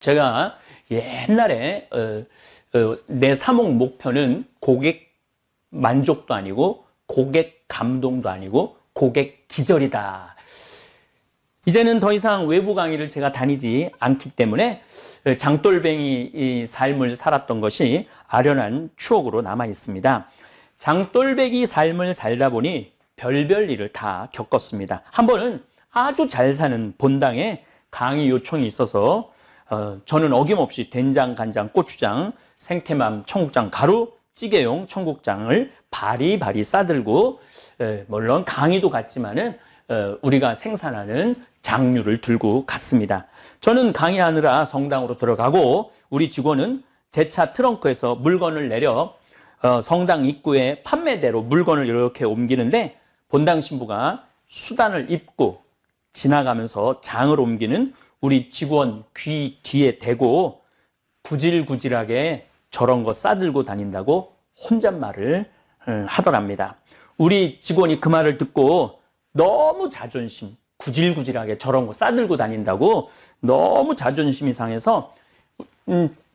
제가 옛날에 내 사목 목표는 고객 만족도 아니고 고객 감동도 아니고 고객 기절이다. 이제는 더 이상 외부 강의를 제가 다니지 않기 때문에 장돌뱅이 삶을 살았던 것이 아련한 추억으로 남아 있습니다. 장돌뱅이 삶을 살다 보니 별별 일을 다 겪었습니다. 한 번은 아주 잘 사는 본당에 강의 요청이 있어서 저는 어김없이 된장, 간장, 고추장, 생태맘, 청국장, 가루, 찌개용 청국장을 바리바리 싸들고 물론 강의도 갔지만은 우리가 생산하는 장류를 들고 갔습니다. 저는 강의하느라 성당으로 들어가고 우리 직원은 제 차 트렁크에서 물건을 내려 성당 입구에 판매대로 물건을 이렇게 옮기는데 본당 신부가 수단을 입고 지나가면서 장을 옮기는 우리 직원 귀 뒤에 대고 구질구질하게 저런 거 싸들고 다닌다고 혼잣말을 하더랍니다. 우리 직원이 그 말을 듣고 너무 자존심, 구질구질하게 저런 거 싸들고 다닌다고 너무 자존심이 상해서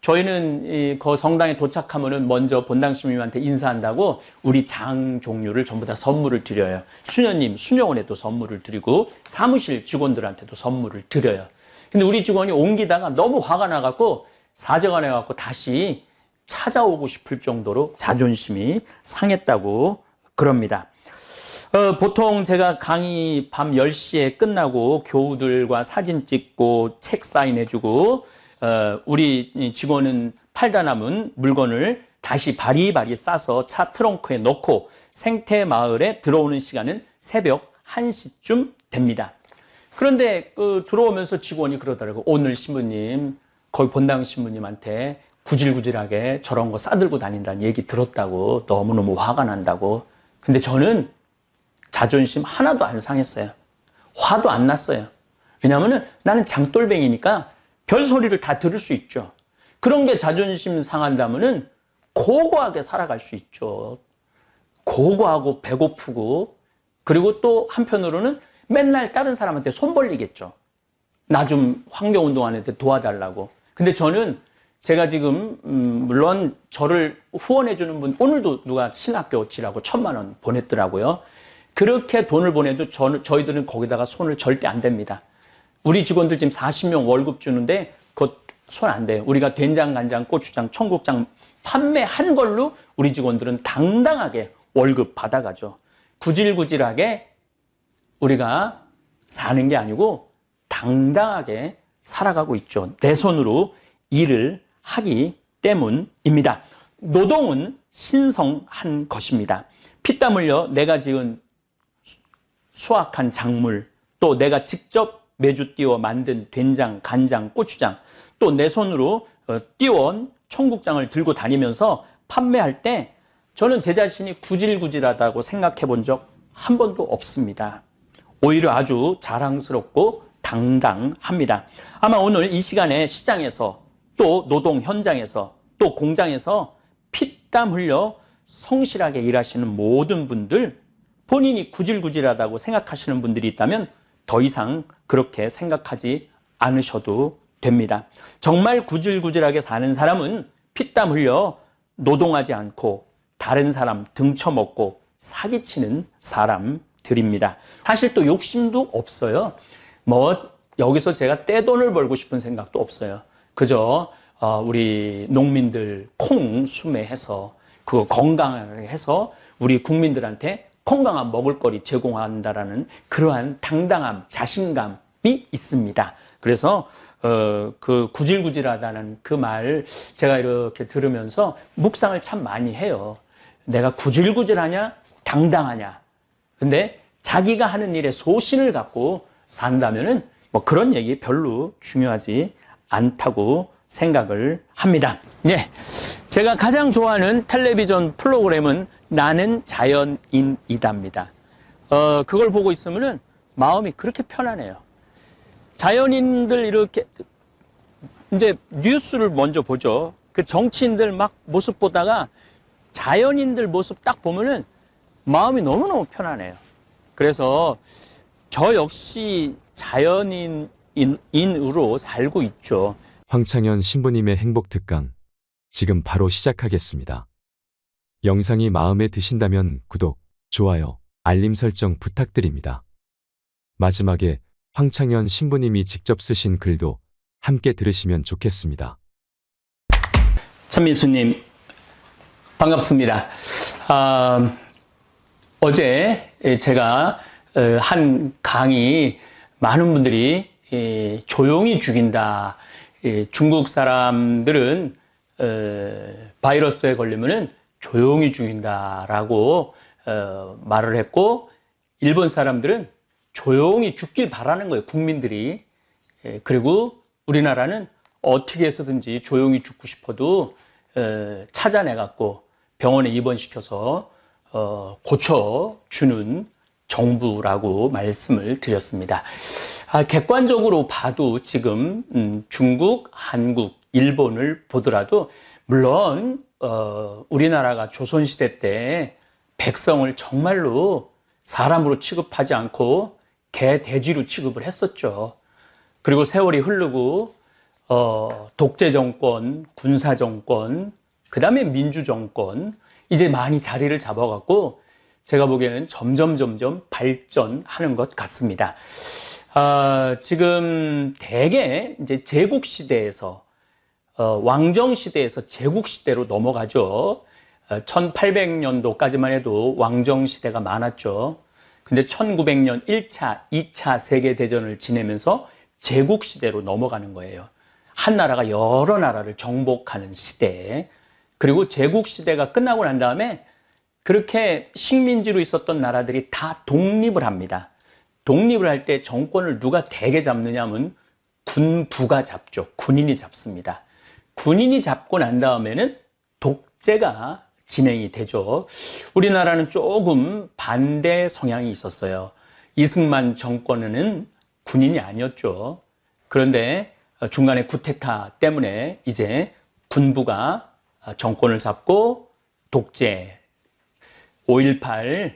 저희는 그 성당에 도착하면은 먼저 본당 신부님한테 인사한다고 우리 장 종류를 전부 다 선물을 드려요. 수녀님, 수녀원에도 선물을 드리고 사무실 직원들한테도 선물을 드려요. 근데 우리 직원이 옮기다가 너무 화가 나갖고 사정을 해갖고 다시 찾아오고 싶을 정도로 자존심이 상했다고 그럽니다. 보통 제가 강의 밤 10시에 끝나고 교우들과 사진 찍고 책 사인해주고 우리 직원은 팔다 남은 물건을 다시 바리바리 싸서 차 트렁크에 넣고 생태마을에 들어오는 시간은 새벽 1시쯤 됩니다. 그런데 들어오면서 직원이 그러더라고요. 오늘 신부님, 거기 본당 신부님한테 구질구질하게 저런 거 싸들고 다닌다는 얘기 들었다고 너무너무 화가 난다고. 근데 저는 자존심 하나도 안 상했어요. 화도 안 났어요. 왜냐하면 나는 장돌뱅이니까 별소리를 다 들을 수 있죠. 그런 게 자존심 상한다면은 고고하게 살아갈 수 있죠. 고고하고 배고프고 그리고 또 한편으로는 맨날 다른 사람한테 손 벌리겠죠. 나 좀 환경운동하는데 도와달라고. 근데 저는 제가 지금 물론 저를 후원해주는 분 오늘도 누가 신학교 지라고 1,000,000원 보냈더라고요. 그렇게 돈을 보내도 저희들은 거기다가 손을 절대 안 댑니다. 우리 직원들 지금 40명 월급 주는데 그거 손 안 돼요. 우리가 된장, 간장, 고추장, 청국장 판매한 걸로 우리 직원들은 당당하게 월급 받아가죠. 구질구질하게 우리가 사는 게 아니고 당당하게 살아가고 있죠. 내 손으로 일을 하기 때문입니다. 노동은 신성한 것입니다. 피땀 흘려 내가 지은 수확한 작물, 또 내가 직접 매주 띄워 만든 된장, 간장, 고추장, 또 내 손으로 띄워온 청국장을 들고 다니면서 판매할 때 저는 제 자신이 구질구질하다고 생각해 본 적 한 번도 없습니다. 오히려 아주 자랑스럽고 당당합니다. 아마 오늘 이 시간에 시장에서 또 노동 현장에서 또 공장에서 피땀 흘려 성실하게 일하시는 모든 분들 본인이 구질구질하다고 생각하시는 분들이 있다면 더 이상 그렇게 생각하지 않으셔도 됩니다. 정말 구질구질하게 사는 사람은 피땀 흘려 노동하지 않고 다른 사람 등쳐먹고 사기치는 사람들입니다. 사실 또 욕심도 없어요. 여기서 제가 떼돈을 벌고 싶은 생각도 없어요. 그저 우리 농민들 콩 수매해서 그거 건강하게 해서 우리 국민들한테 건강한 먹을거리 제공한다라는 그러한 당당함, 자신감이 있습니다. 그래서 그 구질구질하다는 그 말 제가 이렇게 들으면서 묵상을 참 많이 해요. 내가 구질구질하냐, 당당하냐. 근데 자기가 하는 일에 소신을 갖고 산다면은 뭐 그런 얘기 별로 중요하지 않다고 생각을 합니다. 네, 제가 가장 좋아하는 텔레비전 프로그램은 나는 자연인이다입니다. 그걸 보고 있으면은 마음이 그렇게 편안해요. 자연인들 이렇게 이제 뉴스를 먼저 보죠. 그 정치인들 막 모습 보다가 자연인들 모습 딱 보면은 마음이 너무너무 편안해요. 그래서 저 역시 자연인으로 살고 있죠. 황창현 신부님의 행복특강 지금 바로 시작하겠습니다. 영상이 마음에 드신다면 구독, 좋아요, 알림 설정 부탁드립니다. 마지막에 황창현 신부님이 직접 쓰신 글도 함께 들으시면 좋겠습니다. 천민수님 반갑습니다. 어제 제가 한 강의 많은 분들이 조용히 죽인다. 중국 사람들은 바이러스에 걸리면은 조용히 죽인다라고 말을 했고, 일본 사람들은 조용히 죽길 바라는 거예요, 국민들이. 그리고 우리나라는 어떻게 해서든지 조용히 죽고 싶어도 찾아내갖고 병원에 입원시켜서 고쳐주는 정부라고 말씀을 드렸습니다. 객관적으로 봐도 지금 중국, 한국, 일본을 보더라도 물론 우리나라가 조선시대 때 백성을 정말로 사람으로 취급하지 않고 개, 돼지로 취급을 했었죠. 그리고 세월이 흐르고 독재 정권, 군사 정권, 그 다음에 민주 정권 이제 많이 자리를 잡아갖고 제가 보기에는 점점 발전하는 것 같습니다. 지금 대개 이제 제국 시대에서 왕정 시대에서 제국 시대로 넘어가죠. 1800년도까지만 해도 왕정 시대가 많았죠. 근데 1900년 1차, 2차 세계대전을 지내면서 제국 시대로 넘어가는 거예요. 한 나라가 여러 나라를 정복하는 시대. 그리고 제국 시대가 끝나고 난 다음에 그렇게 식민지로 있었던 나라들이 다 독립을 합니다. 독립을 할 때 정권을 누가 대개 잡느냐면 군부가 잡죠. 군인이 잡습니다. 군인이 잡고 난 다음에는 독재가 진행이 되죠. 우리나라는 조금 반대 성향이 있었어요. 이승만 정권에는 군인이 아니었죠. 그런데 중간에 쿠데타 때문에 이제 군부가 정권을 잡고 독재, 5.18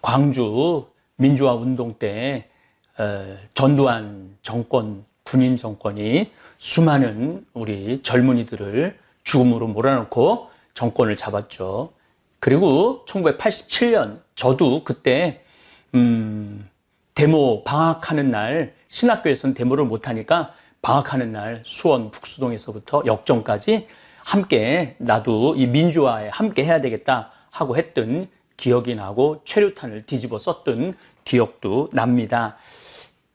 광주 민주화 운동 때 전두환 정권, 군인 정권이 수많은 우리 젊은이들을 죽음으로 몰아넣고 정권을 잡았죠. 그리고 1987년 저도 그때 데모 방학하는 날, 신학교에서는 데모를 못하니까 방학하는 날 수원 북수동에서부터 역정까지 함께 나도 이 민주화에 함께 해야 되겠다 하고 했던 기억이 나고 최루탄을 뒤집어 썼던 기억도 납니다.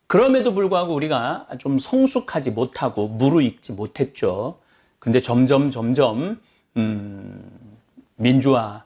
그럼에도 불구하고 우리가 좀 성숙하지 못하고 무르익지 못했죠. 근데 점점 민주화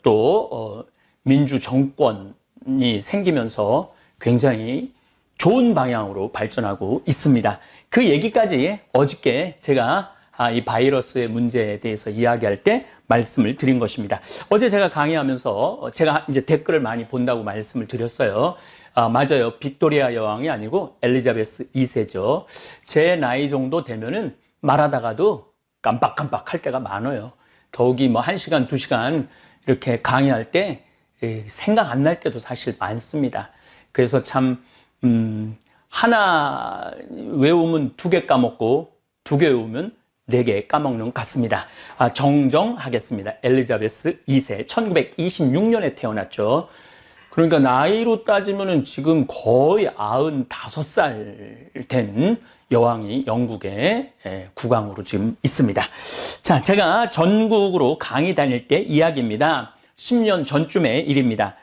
또 민주 정권이 생기면서 굉장히 좋은 방향으로 발전하고 있습니다. 그 얘기까지 어저께 제가 이 바이러스의 문제에 대해서 이야기할 때 말씀을 드린 것입니다. 어제 제가 강의하면서 제가 이제 댓글을 많이 본다고 말씀을 드렸어요. 맞아요. 빅토리아 여왕이 아니고 엘리자베스 2세죠. 제 나이 정도 되면은 말하다가도 깜빡깜빡 할 때가 많아요. 더욱이 뭐 1시간, 2시간 이렇게 강의할 때 생각 안 날 때도 사실 많습니다. 그래서 참 하나 외우면 2개 까먹고 2개 외우면 4개 까먹는 것 같습니다. 정정하겠습니다. 엘리자베스 2세 1926년에 태어났죠. 그러니까 나이로 따지면은 지금 거의 95살 된 여왕이 영국의 국왕으로 지금 있습니다. 자, 제가 전국으로 강의 다닐 때 이야기입니다. 10년 전쯤의 일입니다.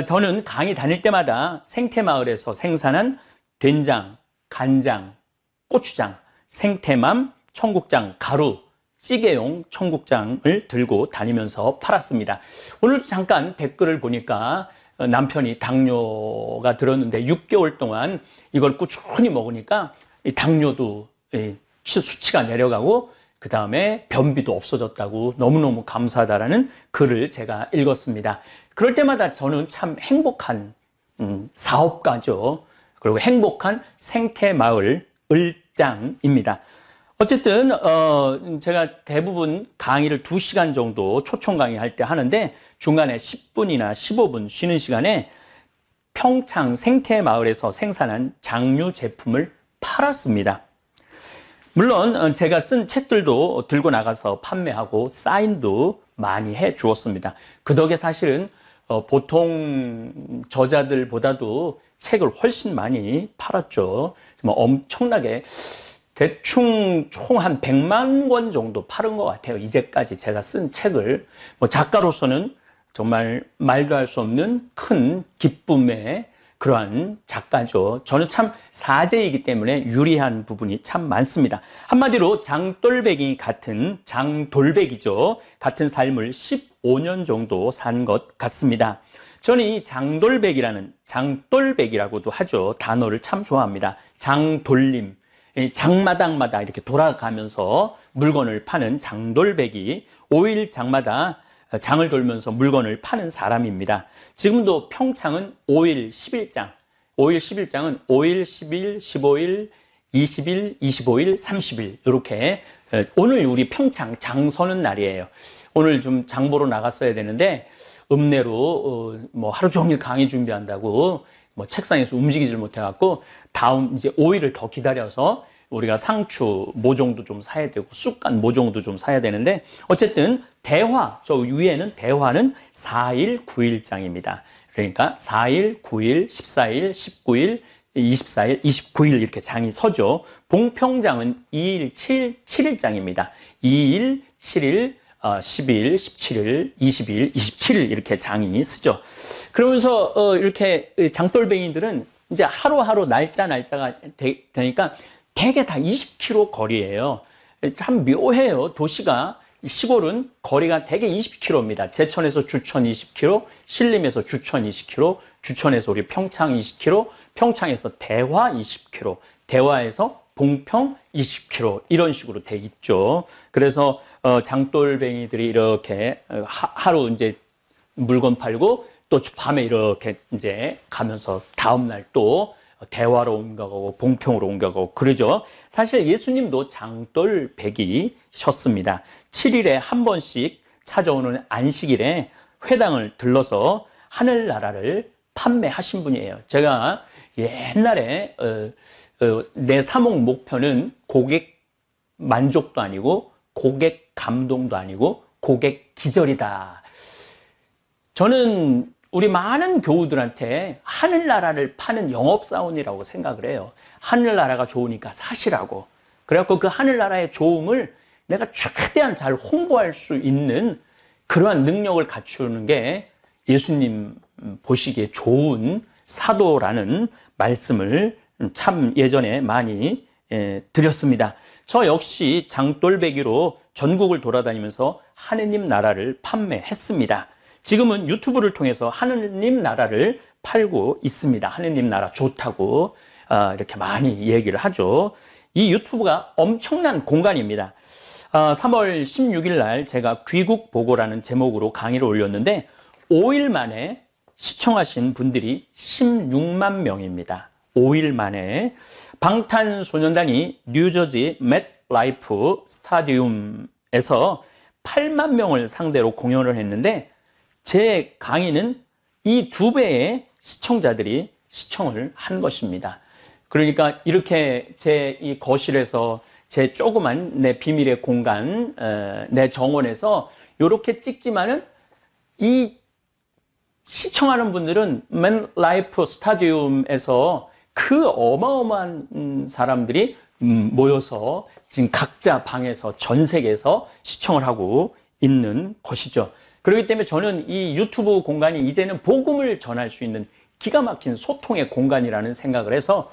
저는 강의 다닐 때마다 생태마을에서 생산한 된장, 간장, 고추장, 생태맘, 청국장, 가루, 찌개용 청국장을 들고 다니면서 팔았습니다. 오늘 잠깐 댓글을 보니까 남편이 당뇨가 들었는데 6개월 동안 이걸 꾸준히 먹으니까 당뇨도 수치가 내려가고 그 다음에 변비도 없어졌다고 너무너무 감사하다라는 글을 제가 읽었습니다. 그럴 때마다 저는 참 행복한 사업가죠. 그리고 행복한 생태마을 을장입니다. 어쨌든 제가 대부분 강의를 2시간 정도 초청 강의할 때 하는데 중간에 10분이나 15분 쉬는 시간에 평창 생태마을에서 생산한 장류 제품을 팔았습니다. 물론 제가 쓴 책들도 들고 나가서 판매하고 사인도 많이 해 주었습니다. 그 덕에 사실은 보통 저자들보다도 책을 훨씬 많이 팔았죠. 정말 엄청나게 대충 총 한 100만 권 정도 팔은 것 같아요. 이제까지 제가 쓴 책을. 작가로서는 정말 말도 할 수 없는 큰 기쁨의 그러한 작가죠. 저는 참 사제이기 때문에 유리한 부분이 참 많습니다. 한마디로 장돌배기 같은 장돌배기죠. 같은 삶을 15년 정도 산 것 같습니다. 저는 이 장돌배기라고도 하죠. 단어를 참 좋아합니다. 장돌림. 장마당마다 이렇게 돌아가면서 물건을 파는 장돌배기, 5일 장마다 장을 돌면서 물건을 파는 사람입니다. 지금도 평창은 5일 10일장, 5일 10일장은 5일, 10일, 15일, 20일, 25일, 30일 이렇게 오늘 우리 평창 장 서는 날이에요. 오늘 좀 장 보러 나갔어야 되는데 읍내로 뭐 하루 종일 강의 준비한다고 뭐 책상에서 움직이질 못해갖고 다음 이제 5일을 더 기다려서 우리가 상추 모종도 좀 사야 되고 쑥간 모종도 좀 사야 되는데 어쨌든 대화, 저 위에는 대화는 4일 9일장입니다. 그러니까 4일, 9일, 14일, 19일, 24일, 29일 이렇게 장이 서죠. 봉평장은 2일, 7일장입니다. 2일, 7일, 12일, 17일, 20일, 27일 이렇게 장이 쓰죠. 그러면서 이렇게 장돌뱅이들은 이제 하루하루 날짜가 되니까 대개 다 20km 거리예요. 참 묘해요. 도시가 시골은 거리가 대개 20km입니다. 제천에서 주천 20km, 신림에서 주천 20km, 주천에서 우리 평창 20km, 평창에서 대화 20km, 대화에서 봉평 20km 이런 식으로 돼 있죠. 그래서 장돌뱅이들이 이렇게 하루 이제 물건 팔고 또 밤에 이렇게 이제 가면서 다음날 또 대화로 옮겨가고 봉평으로 옮겨가고 그러죠. 사실 예수님도 장돌백이셨습니다. 7일에 한 번씩 찾아오는 안식일에 회당을 들러서 하늘나라를 판매하신 분이에요. 제가 옛날에 내 사목 목표는 고객 만족도 아니고 고객 감동도 아니고 고객 기절이다. 저는 우리 많은 교우들한테 하늘나라를 파는 영업사원이라고 생각을 해요. 하늘나라가 좋으니까 사시라고. 그래갖고 그 하늘나라의 좋음을 내가 최대한 잘 홍보할 수 있는 그러한 능력을 갖추는 게 예수님 보시기에 좋은 사도라는 말씀을 참 예전에 많이 드렸습니다. 저 역시 장돌배기로 전국을 돌아다니면서 하느님 나라를 판매했습니다. 지금은 유튜브를 통해서 하느님 나라를 팔고 있습니다. 하느님 나라 좋다고 이렇게 많이 얘기를 하죠. 이 유튜브가 엄청난 공간입니다. 3월 16일 날 제가 귀국보고라는 제목으로 강의를 올렸는데 5일 만에 시청하신 분들이 16만 명입니다. 5일 만에 방탄소년단이 뉴저지 맥라이프 스타디움에서 8만 명을 상대로 공연을 했는데 제 강의는 이 2배의 시청자들이 시청을 한 것입니다. 그러니까 이렇게 제 이 거실에서 제 조그만 내 비밀의 공간, 내 정원에서 이렇게 찍지만은 이 시청하는 분들은 맥라이프 스타디움에서 그 어마어마한 사람들이 모여서 지금 각자 방에서 전 세계에서 시청을 하고 있는 것이죠. 그렇기 때문에 저는 이 유튜브 공간이 이제는 복음을 전할 수 있는 기가 막힌 소통의 공간이라는 생각을 해서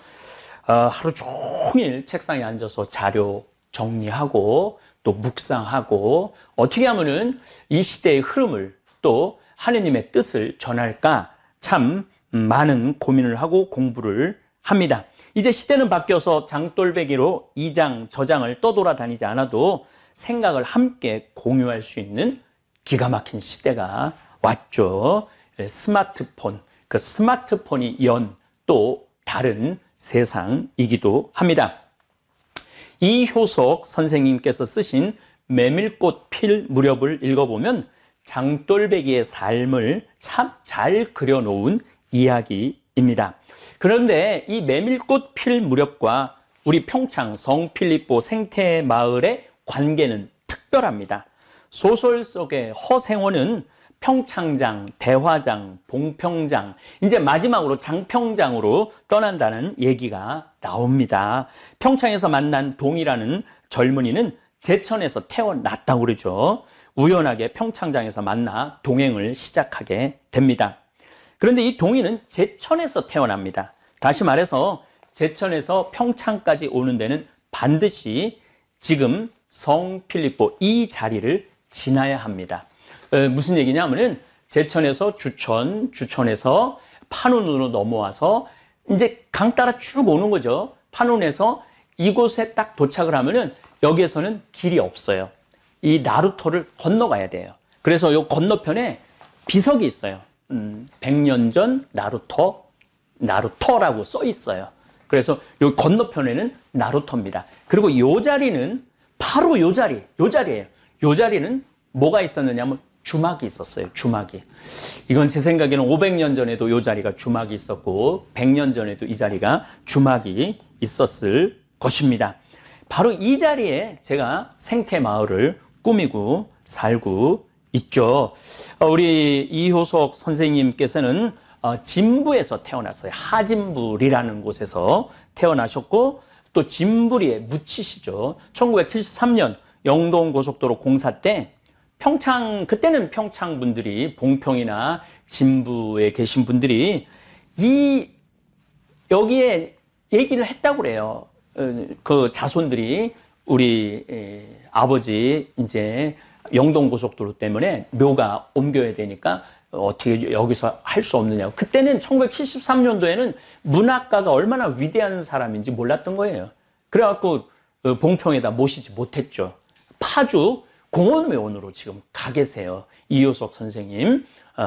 하루 종일 책상에 앉아서 자료 정리하고 또 묵상하고 어떻게 하면은 이 시대의 흐름을 또 하느님의 뜻을 전할까 참 많은 고민을 하고 공부를 합니다. 이제 시대는 바뀌어서 장돌배기로 이 장 저장을 떠돌아다니지 않아도 생각을 함께 공유할 수 있는 기가 막힌 시대가 왔죠. 스마트폰, 그 스마트폰이 연 또 다른 세상이기도 합니다. 이효석 선생님께서 쓰신 메밀꽃 필 무렵을 읽어보면 장돌배기의 삶을 참 잘 그려놓은 이야기입니다. 그런데 이 메밀꽃 필 무렵과 우리 평창 성필리포 생태마을의 관계는 특별합니다. 소설 속의 허생원은 평창장, 대화장, 봉평장, 이제 마지막으로 장평장으로 떠난다는 얘기가 나옵니다. 평창에서 만난 동이라는 젊은이는 제천에서 태어났다고 그러죠. 우연하게 평창장에서 만나 동행을 시작하게 됩니다. 그런데 이 동이는 제천에서 태어납니다. 다시 말해서 제천에서 평창까지 오는 데는 반드시 지금 성필리포 이 자리를 지나야 합니다. 무슨 얘기냐면은 제천에서 주천, 주천에서 판운으로 넘어와서 이제 강 따라 쭉 오는 거죠. 판운에서 이곳에 딱 도착을 하면은 여기에서는 길이 없어요. 이 나루터를 건너가야 돼요. 그래서 이 건너편에 비석이 있어요. 100년 전 나루터라고 써 있어요. 그래서 이 건너편에는 나루터입니다. 그리고 이 자리는 바로 이 자리예요. 이 자리는 뭐가 있었느냐면 주막이 있었어요. 주막이. 이건 제 생각에는 500년 전에도 이 자리가 주막이 있었고 100년 전에도 이 자리가 주막이 있었을 것입니다. 바로 이 자리에 제가 생태마을을 꾸미고 살고 있죠. 우리 이효석 선생님께서는 진부에서 태어났어요. 하진불이라는 곳에서 태어나셨고 또 진부리에 묻히시죠. 1973년 영동고속도로 공사 때 그때는 평창 분들이 봉평이나 진부에 계신 분들이 여기에 얘기를 했다고 그래요. 그 자손들이 우리 아버지 이제 영동고속도로 때문에 묘가 옮겨야 되니까 어떻게 여기서 할 수 없느냐고. 그때는 1973년도에는 문학가가 얼마나 위대한 사람인지 몰랐던 거예요. 그래갖고 봉평에다 모시지 못했죠. 파주 공원묘원으로 지금 가 계세요. 이효석 선생님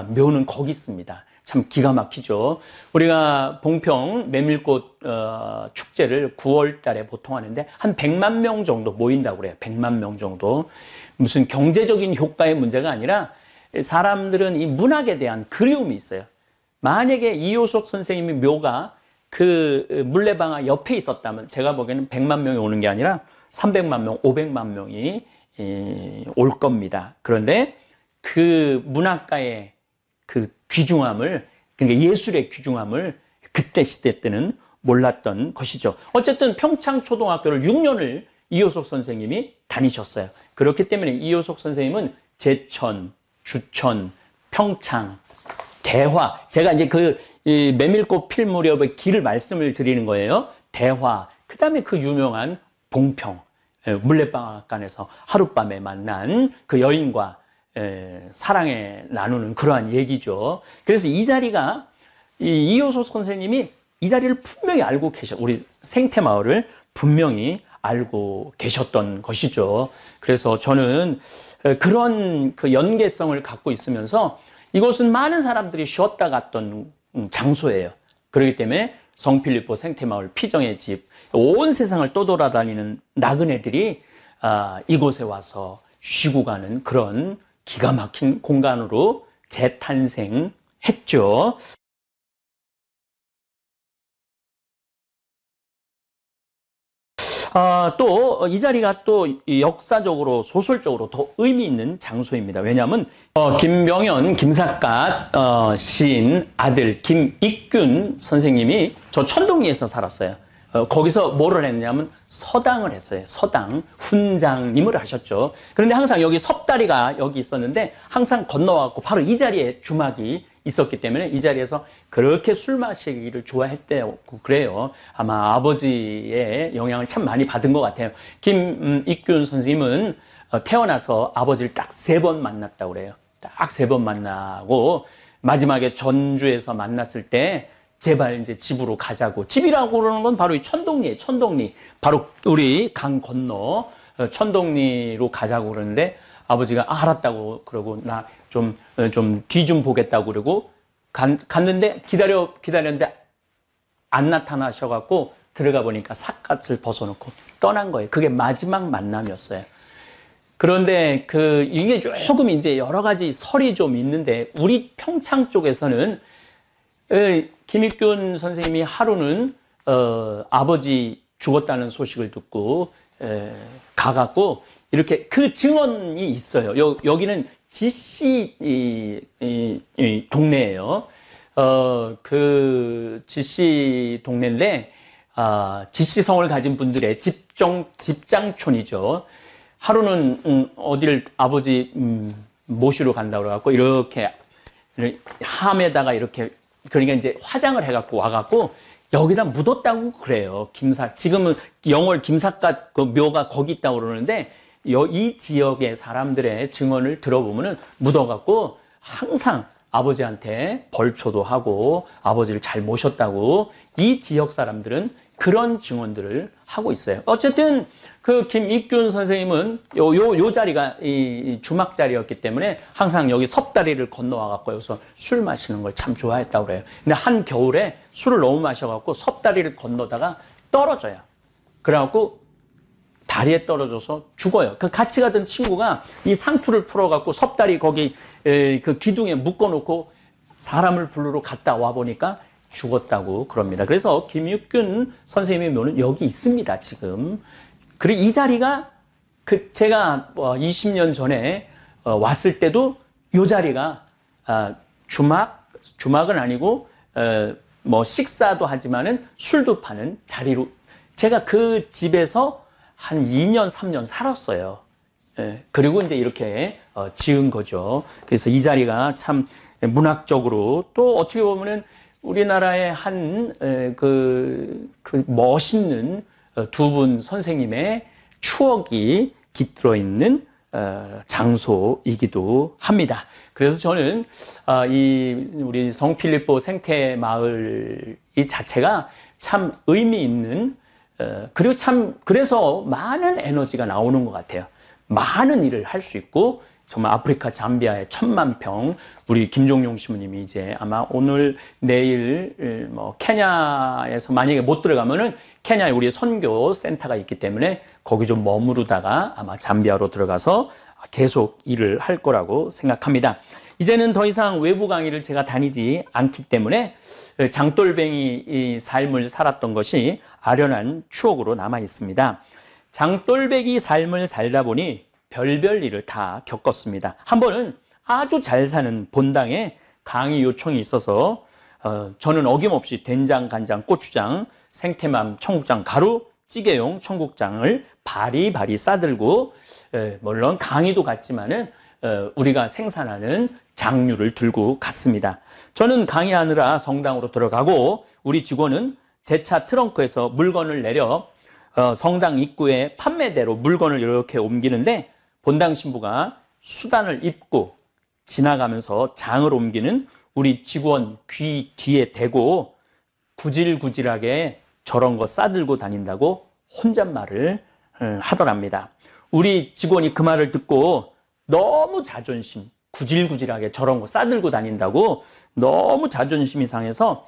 묘는 거기 있습니다. 참 기가 막히죠. 우리가 봉평 메밀꽃 축제를 9월 달에 보통 하는데 한 100만 명 정도 모인다고 그래요. 100만 명 정도. 무슨 경제적인 효과의 문제가 아니라 사람들은 이 문학에 대한 그리움이 있어요. 만약에 이효석 선생님의 묘가 그 물레방아 옆에 있었다면 제가 보기에는 100만 명이 오는 게 아니라 300만 명, 500만 명이 올 겁니다. 그런데 그 문학가의 그 귀중함을, 그러니까 예술의 귀중함을 그때 시대 때는 몰랐던 것이죠. 어쨌든 평창초등학교를 6년을 이효석 선생님이 다니셨어요. 그렇기 때문에 이효석 선생님은 제천, 주천, 평창, 대화, 제가 이제 이 메밀꽃 필 무렵의 길을 말씀을 드리는 거예요. 대화, 그 다음에 그 유명한 봉평, 물레방앗간에서 하룻밤에 만난 그 여인과 사랑에 나누는 그러한 얘기죠. 그래서 이 자리가 이효석 선생님이 이 자리를 분명히 알고 우리 생태마을을 분명히 알고 계셨던 것이죠. 그래서 저는 그런 그 연계성을 갖고 있으면서 이곳은 많은 사람들이 쉬었다 갔던 장소예요. 그렇기 때문에 성필리포 생태마을 피정의 집, 온 세상을 떠돌아다니는 나그네들이 이곳에 와서 쉬고 가는 그런 기가 막힌 공간으로 재탄생했죠. 또 이 자리가 또 역사적으로 소설적으로 더 의미 있는 장소입니다. 왜냐하면 김명현, 김삿갓 시인 아들 김익균 선생님이 저 천동리에서 살았어요. 거기서 뭐를 했냐면 서당을 했어요. 서당, 훈장님을 하셨죠. 그런데 항상 여기 섭다리가 여기 있었는데 항상 건너왔고 바로 이 자리에 주막이 있었기 때문에 이 자리에서 그렇게 술 마시기를 좋아했대요. 그래요. 아마 아버지의 영향을 참 많이 받은 것 같아요. 김익균 선생님은 태어나서 아버지를 딱 3번 만났다고 그래요. 딱 3번 만나고 마지막에 전주에서 만났을 때 제발 이제 집으로 가자고. 집이라고 그러는 건 바로 이 천동리예요. 천동리. 바로 우리 강 건너 천동리로 가자고 그러는데 아버지가 알았다고 그러고 나 좀 뒤 좀 보겠다고 그러고 갔는데 기다렸는데 안 나타나셔갖고 들어가 보니까 삿갓을 벗어놓고 떠난 거예요. 그게 마지막 만남이었어요. 그런데 이게 조금 이제 여러 가지 설이 좀 있는데 우리 평창 쪽에서는 김익균 선생님이 하루는 아버지 죽었다는 소식을 듣고 가갖고 이렇게 그 증언이 있어요. 여기는 지씨 이 동네예요. 그 지씨 동네인데 지씨성을 가진 분들의 집장촌이죠. 하루는 어디를 아버지 모시러 간다고 그래갖고 이렇게 함에다가 이렇게 그러니까 이제 화장을 해갖고 와갖고 여기다 묻었다고 그래요. 지금은 영월 김삿갓 그 묘가 거기 있다고 그러는데 이 지역의 사람들의 증언을 들어보면은 묻어갖고 항상 아버지한테 벌초도 하고 아버지를 잘 모셨다고 이 지역 사람들은 그런 증언들을 하고 있어요. 어쨌든 그 김익균 선생님은 요 자리가 이 주막 자리였기 때문에 항상 여기 섭다리를 건너와갖고 여기서 술 마시는 걸 참 좋아했다고 그래요. 근데 한 겨울에 술을 너무 마셔갖고 섭다리를 건너다가 떨어져요. 그래갖고 다리에 떨어져서 죽어요. 그 같이 가던 친구가 이 상투를 풀어갖고 섭다리 거기 그 기둥에 묶어놓고 사람을 부르러 갔다 와 보니까 죽었다고 그럽니다. 그래서 김익균 선생님의 묘는 여기 있습니다, 지금. 그리고 이 자리가 제가 20년 전에 왔을 때도 이 자리가 주막은 아니고 뭐 식사도 하지만은 술도 파는 자리로 제가 그 집에서 한 2년, 3년 살았어요. 그리고 이제 이렇게 지은 거죠. 그래서 이 자리가 참 문학적으로 또 어떻게 보면은 우리나라의 그 멋있는 두 분 선생님의 추억이 깃들어 있는 장소이기도 합니다. 그래서 저는 우리 성필리포 생태마을 이 자체가 참 의미 있는 그리고 그래서 많은 에너지가 나오는 것 같아요. 많은 일을 할 수 있고 정말 아프리카 잠비아의 10,000평 우리 김종용 신부님이 이제 아마 오늘 내일 뭐 케냐에서 만약에 못 들어가면은 케냐에 우리 선교 센터가 있기 때문에 거기 좀 머무르다가 아마 잠비아로 들어가서 계속 일을 할 거라고 생각합니다. 이제는 더 이상 외부 강의를 제가 다니지 않기 때문에 장돌뱅이 이 삶을 살았던 것이 아련한 추억으로 남아 있습니다. 장돌뱅이 삶을 살다 보니 별별 일을 다 겪었습니다. 한 번은 아주 잘 사는 본당에 강의 요청이 있어서 저는 어김없이 된장, 간장, 고추장, 생태맘, 청국장, 가루, 찌개용 청국장을 바리바리 싸들고 물론 강의도 갔지만은 우리가 생산하는 장류를 들고 갔습니다. 저는 강의하느라 성당으로 들어가고 우리 직원은 제 차 트렁크에서 물건을 내려 성당 입구에 판매대로 물건을 이렇게 옮기는데 본당 신부가 수단을 입고 지나가면서 장을 옮기는 우리 직원 귀 뒤에 대고 구질구질하게 저런 거 싸들고 다닌다고 혼잣말을 하더랍니다. 우리 직원이 그 말을 듣고 너무 자존심, 구질구질하게 저런 거 싸들고 다닌다고 너무 자존심이 상해서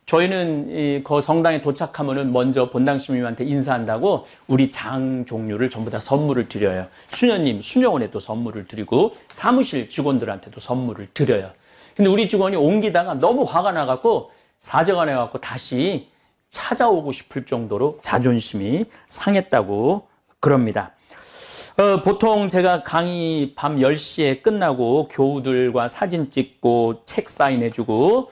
저희는 그 성당에 도착하면은 먼저 본당 신부님한테 인사한다고 우리 장 종류를 전부 다 선물을 드려요. 수녀님, 수녀원에도 선물을 드리고 사무실 직원들한테도 선물을 드려요. 근데 우리 직원이 옮기다가 너무 화가 나갖고 사정을 해갖고 다시 찾아오고 싶을 정도로 자존심이 상했다고 그럽니다. 보통 제가 강의 밤 10시에 끝나고 교우들과 사진 찍고 책 사인해주고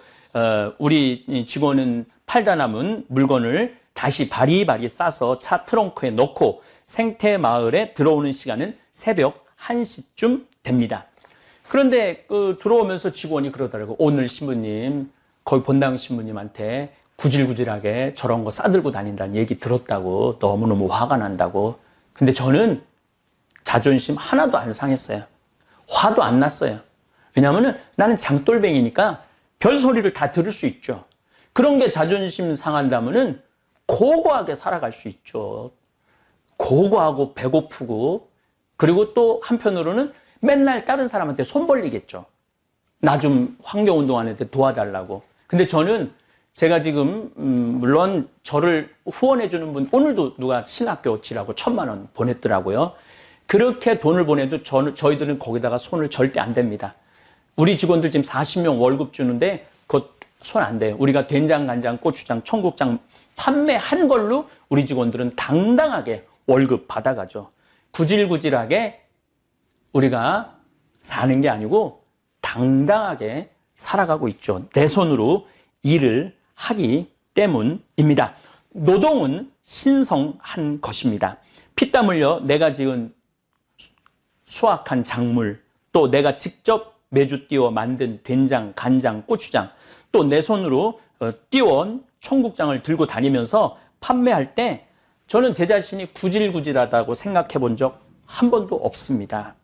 우리 직원은 팔다 남은 물건을 다시 바리바리 싸서 차 트렁크에 넣고 생태마을에 들어오는 시간은 새벽 1시쯤 됩니다. 그런데 들어오면서 직원이 그러더라고요. 오늘 신부님, 거기 본당 신부님한테 구질구질하게 저런 거 싸들고 다닌다는 얘기 들었다고 너무너무 화가 난다고. 근데 저는 자존심 하나도 안 상했어요. 화도 안 났어요. 왜냐하면 나는 장돌뱅이니까 별소리를 다 들을 수 있죠. 그런 게 자존심 상한다면은 고고하게 살아갈 수 있죠. 고고하고 배고프고 그리고 또 한편으로는 맨날 다른 사람한테 손 벌리겠죠. 나 좀 환경운동하는데 도와달라고. 근데 저는 제가 지금 물론 저를 후원해주는 분 오늘도 누가 신학교 지라고 1,000,000원 보냈더라고요. 그렇게 돈을 보내도 저희들은 거기다가 손을 절대 안 댑니다. 우리 직원들 지금 40명 월급 주는데 그것 손 안 돼요. 우리가 된장, 간장, 고추장, 청국장 판매한 걸로 우리 직원들은 당당하게 월급 받아가죠. 구질구질하게 우리가 사는 게 아니고 당당하게 살아가고 있죠. 내 손으로 일을 하기 때문입니다. 노동은 신성한 것입니다. 피땀 흘려 내가 지은 수확한 작물, 또 내가 직접 매주 띄워 만든 된장, 간장, 고추장, 또 내 손으로 띄워온 청국장을 들고 다니면서 판매할 때 저는 제 자신이 구질구질하다고 생각해 본 적 한 번도 없습니다.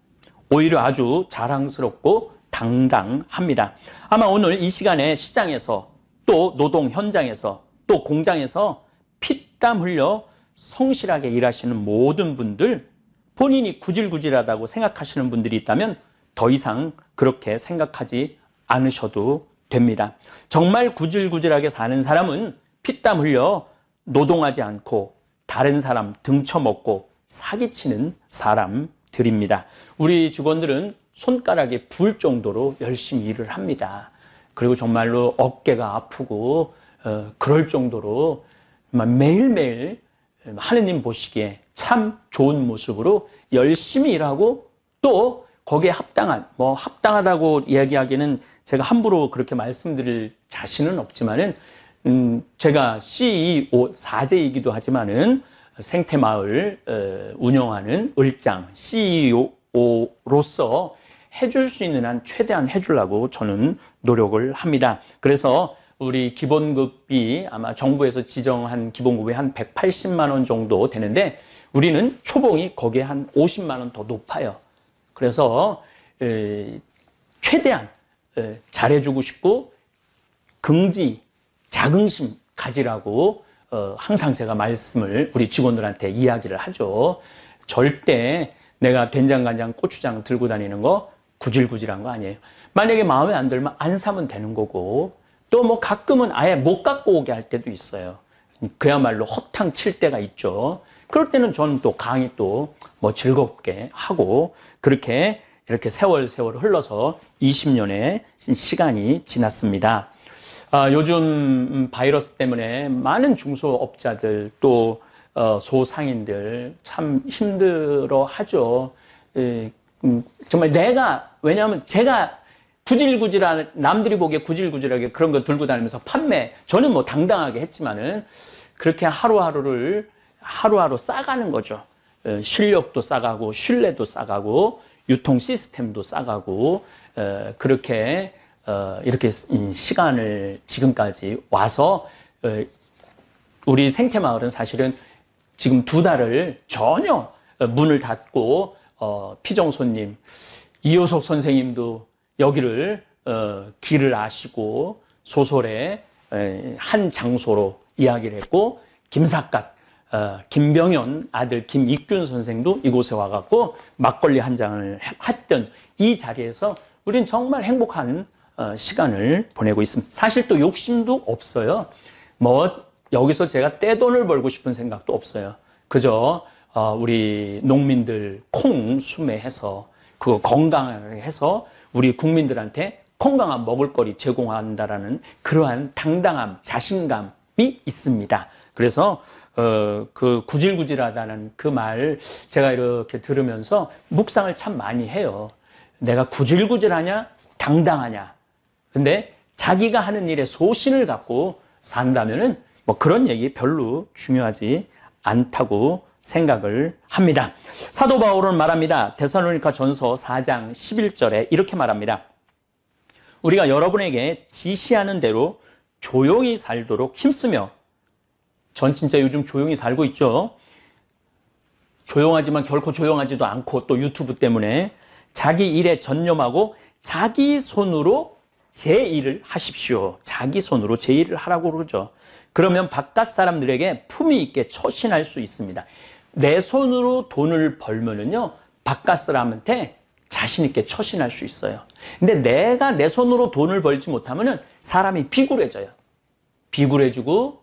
오히려 아주 자랑스럽고 당당합니다. 아마 오늘 이 시간에 시장에서 또 노동 현장에서 또 공장에서 피땀 흘려 성실하게 일하시는 모든 분들, 본인이 구질구질하다고 생각하시는 분들이 있다면 더 이상 그렇게 생각하지 않으셔도 됩니다. 정말 구질구질하게 사는 사람은 피땀 흘려 노동하지 않고 다른 사람 등쳐먹고 사기치는 사람들입니다. 우리 직원들은 손가락에 부을 정도로 열심히 일을 합니다. 그리고 정말로 어깨가 아프고 그럴 정도로 매일매일 하느님 보시기에 참 좋은 모습으로 열심히 일하고 또 거기에 합당하다고 이야기하기는 제가 함부로 그렇게 말씀드릴 자신은 없지만은 제가 CEO 4제이기도 하지만은 생태마을 운영하는 을장 CEO로서 해줄 수 있는 한 최대한 해주려고 저는 노력을 합니다. 그래서 우리 기본급이 아마 정부에서 지정한 기본급이 한 180만 원 정도 되는데 우리는 초봉이 거기에 한 50만 원 더 높아요. 그래서 최대한 잘해주고 싶고 긍지, 자긍심 가지라고 항상 제가 말씀을 우리 직원들한테 이야기를 하죠. 절대 내가 된장, 간장, 고추장 들고 다니는 거 구질구질한 거 아니에요. 만약에 마음에 안 들면 안 사면 되는 거고 또 뭐 가끔은 아예 못 갖고 오게 할 때도 있어요. 그야말로 허탕 칠 때가 있죠. 그럴 때는 저는 또 강의 또 뭐 즐겁게 하고 그렇게 이렇게 세월 흘러서 20년의 시간이 지났습니다. 요즘 바이러스 때문에 많은 중소업자들 또 소상인들 참 힘들어 하죠. 정말 왜냐하면 제가 구질구질한, 남들이 보기에 구질구질하게 그런 거 들고 다니면서 저는 뭐 당당하게 했지만은 그렇게 하루하루 싸가는 거죠. 실력도 싸가고, 신뢰도 싸가고, 유통 시스템도 싸가고, 그렇게, 이렇게 시간을 지금까지 와서, 우리 생태마을은 사실은 지금 2달을 전혀 문을 닫고, 피정 손님, 이효석 선생님도 여기를, 길을 아시고, 소설의 한 장소로 이야기를 했고, 김삿갓, 김병현 아들 김익균 선생도 이곳에 와갖고 막걸리 한 잔을 했던 이 자리에서 우린 정말 행복한 시간을 보내고 있습니다. 사실 또 욕심도 없어요. 뭐 여기서 제가 떼돈을 벌고 싶은 생각도 없어요. 그저 우리 농민들 콩 수매해서 그거 건강하게 해서 우리 국민들한테 건강한 먹을거리 제공한다라는 그러한 당당함, 자신감이 있습니다. 그래서 그 구질구질하다는 그 말 제가 이렇게 들으면서 묵상을 참 많이 해요. 내가 구질구질하냐? 당당하냐? 근데 자기가 하는 일에 소신을 갖고 산다면은 뭐 그런 얘기 별로 중요하지 않다고 생각을 합니다. 사도 바울은 말합니다. 데살로니가 전서 4장 11절에 이렇게 말합니다. 우리가 여러분에게 지시하는 대로 조용히 살도록 힘쓰며 전 진짜 요즘 조용히 살고 있죠. 조용하지만 결코 조용하지도 않고 또 유튜브 때문에 자기 일에 전념하고 자기 손으로 제 일을 하십시오. 자기 손으로 제 일을 하라고 그러죠. 그러면 바깥 사람들에게 품위 있게 처신할 수 있습니다. 내 손으로 돈을 벌면은요, 바깥 사람한테 자신 있게 처신할 수 있어요. 근데 내가 내 손으로 돈을 벌지 못하면은 사람이 비굴해져요. 비굴해지고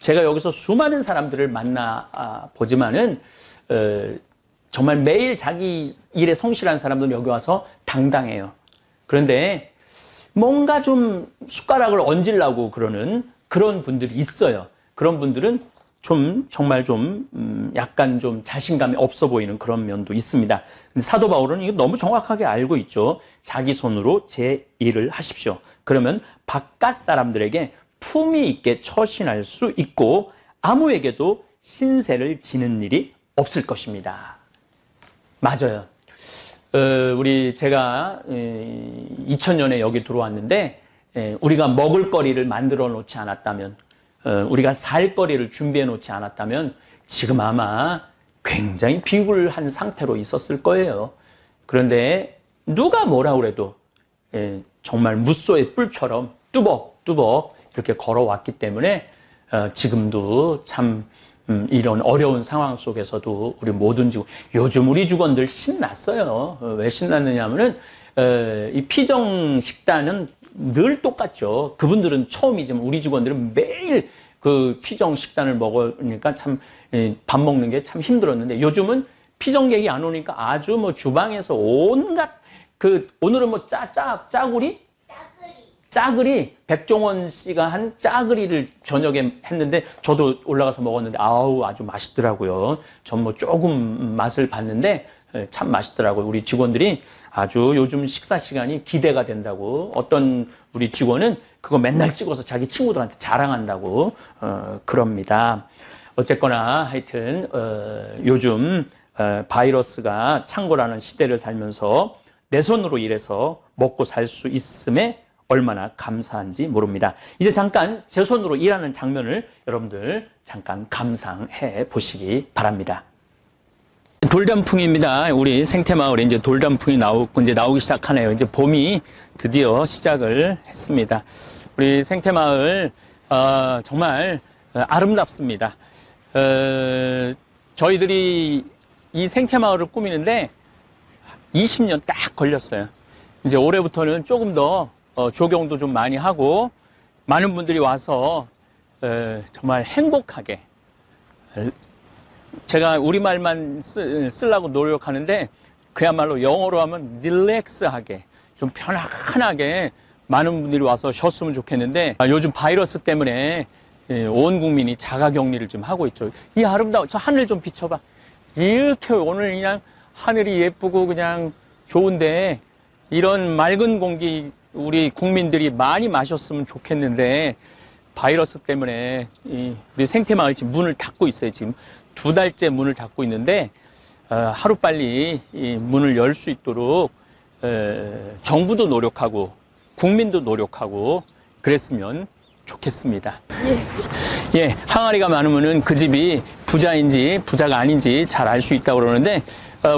제가 여기서 수많은 사람들을 만나 보지만은, 정말 매일 자기 일에 성실한 사람들은 여기 와서 당당해요. 그런데 뭔가 좀 숟가락을 얹으려고 그러는 그런 분들이 있어요. 그런 분들은 정말 약간 좀 자신감이 없어 보이는 그런 면도 있습니다. 근데 사도 바울은 이거 너무 정확하게 알고 있죠. 자기 손으로 제 일을 하십시오. 그러면 바깥 사람들에게 품위 있게 처신할 수 있고 아무에게도 신세를 지는 일이 없을 것입니다. 맞아요. 제가 2000년에 여기 들어왔는데 우리가 먹을 거리를 만들어 놓지 않았다면 우리가 살 거리를 준비해 놓지 않았다면 지금 아마 굉장히 비굴한 상태로 있었을 거예요. 그런데 누가 뭐라 그래도 정말 무소의 뿔처럼 뚜벅뚜벅 이렇게 걸어왔기 때문에 지금도 참 이런 어려운 상황 속에서도 우리 모든 직원, 요즘 우리 직원들 신났어요. 왜 신났느냐 하면은 이 피정 식단은 늘 똑같죠. 그분들은 처음이지만 우리 직원들은 매일 그 피정 식단을 먹으니까 참 밥 먹는 게 참 힘들었는데 요즘은 피정객이 안 오니까 아주 뭐 주방에서 온갖 오늘은 뭐 짜글이 백종원 씨가 한 짜글이를 저녁에 했는데 저도 올라가서 먹었는데 아주 맛있더라고요. 전 뭐 조금 맛을 봤는데 참 맛있더라고요. 우리 직원들이 아주 요즘 식사 시간이 기대가 된다고 어떤 우리 직원은 그거 맨날 찍어서 자기 친구들한테 자랑한다고 그럽니다. 어쨌거나 하여튼 요즘 바이러스가 창궐하는 시대를 살면서 내 손으로 일해서 먹고 살 수 있음에 얼마나 감사한지 모릅니다. 이제 잠깐 제 손으로 일하는 장면을 여러분들 잠깐 감상해 보시기 바랍니다. 돌단풍입니다. 우리 생태마을에 이제 돌단풍이 나오기 시작하네요. 이제 봄이 드디어 시작을 했습니다. 우리 생태마을 정말 아름답습니다. 저희들이 이 생태마을을 꾸미는데 20년 딱 걸렸어요. 이제 올해부터는 조금 더 조경도 좀 많이 하고 많은 분들이 와서 정말 행복하게, 제가 우리말만 쓰려고 노력하는데 그야말로 영어로 하면 릴렉스하게 좀 편안하게 많은 분들이 와서 쉬었으면 좋겠는데 요즘 바이러스 때문에 온 국민이 자가격리를 좀 하고 있죠. 이 아름다운 저 하늘 좀 비춰봐. 이렇게 오늘 그냥 하늘이 예쁘고 그냥 좋은데 이런 맑은 공기 우리 국민들이 많이 마셨으면 좋겠는데 바이러스 때문에 우리 생태마을 지금 문을 닫고 있어요. 지금 2달째 문을 닫고 있는데 하루빨리 이 문을 열 수 있도록 정부도 노력하고 국민도 노력하고 그랬으면 좋겠습니다. 예, 항아리가 많으면은 그 집이 부자인지 부자가 아닌지 잘 알 수 있다고 그러는데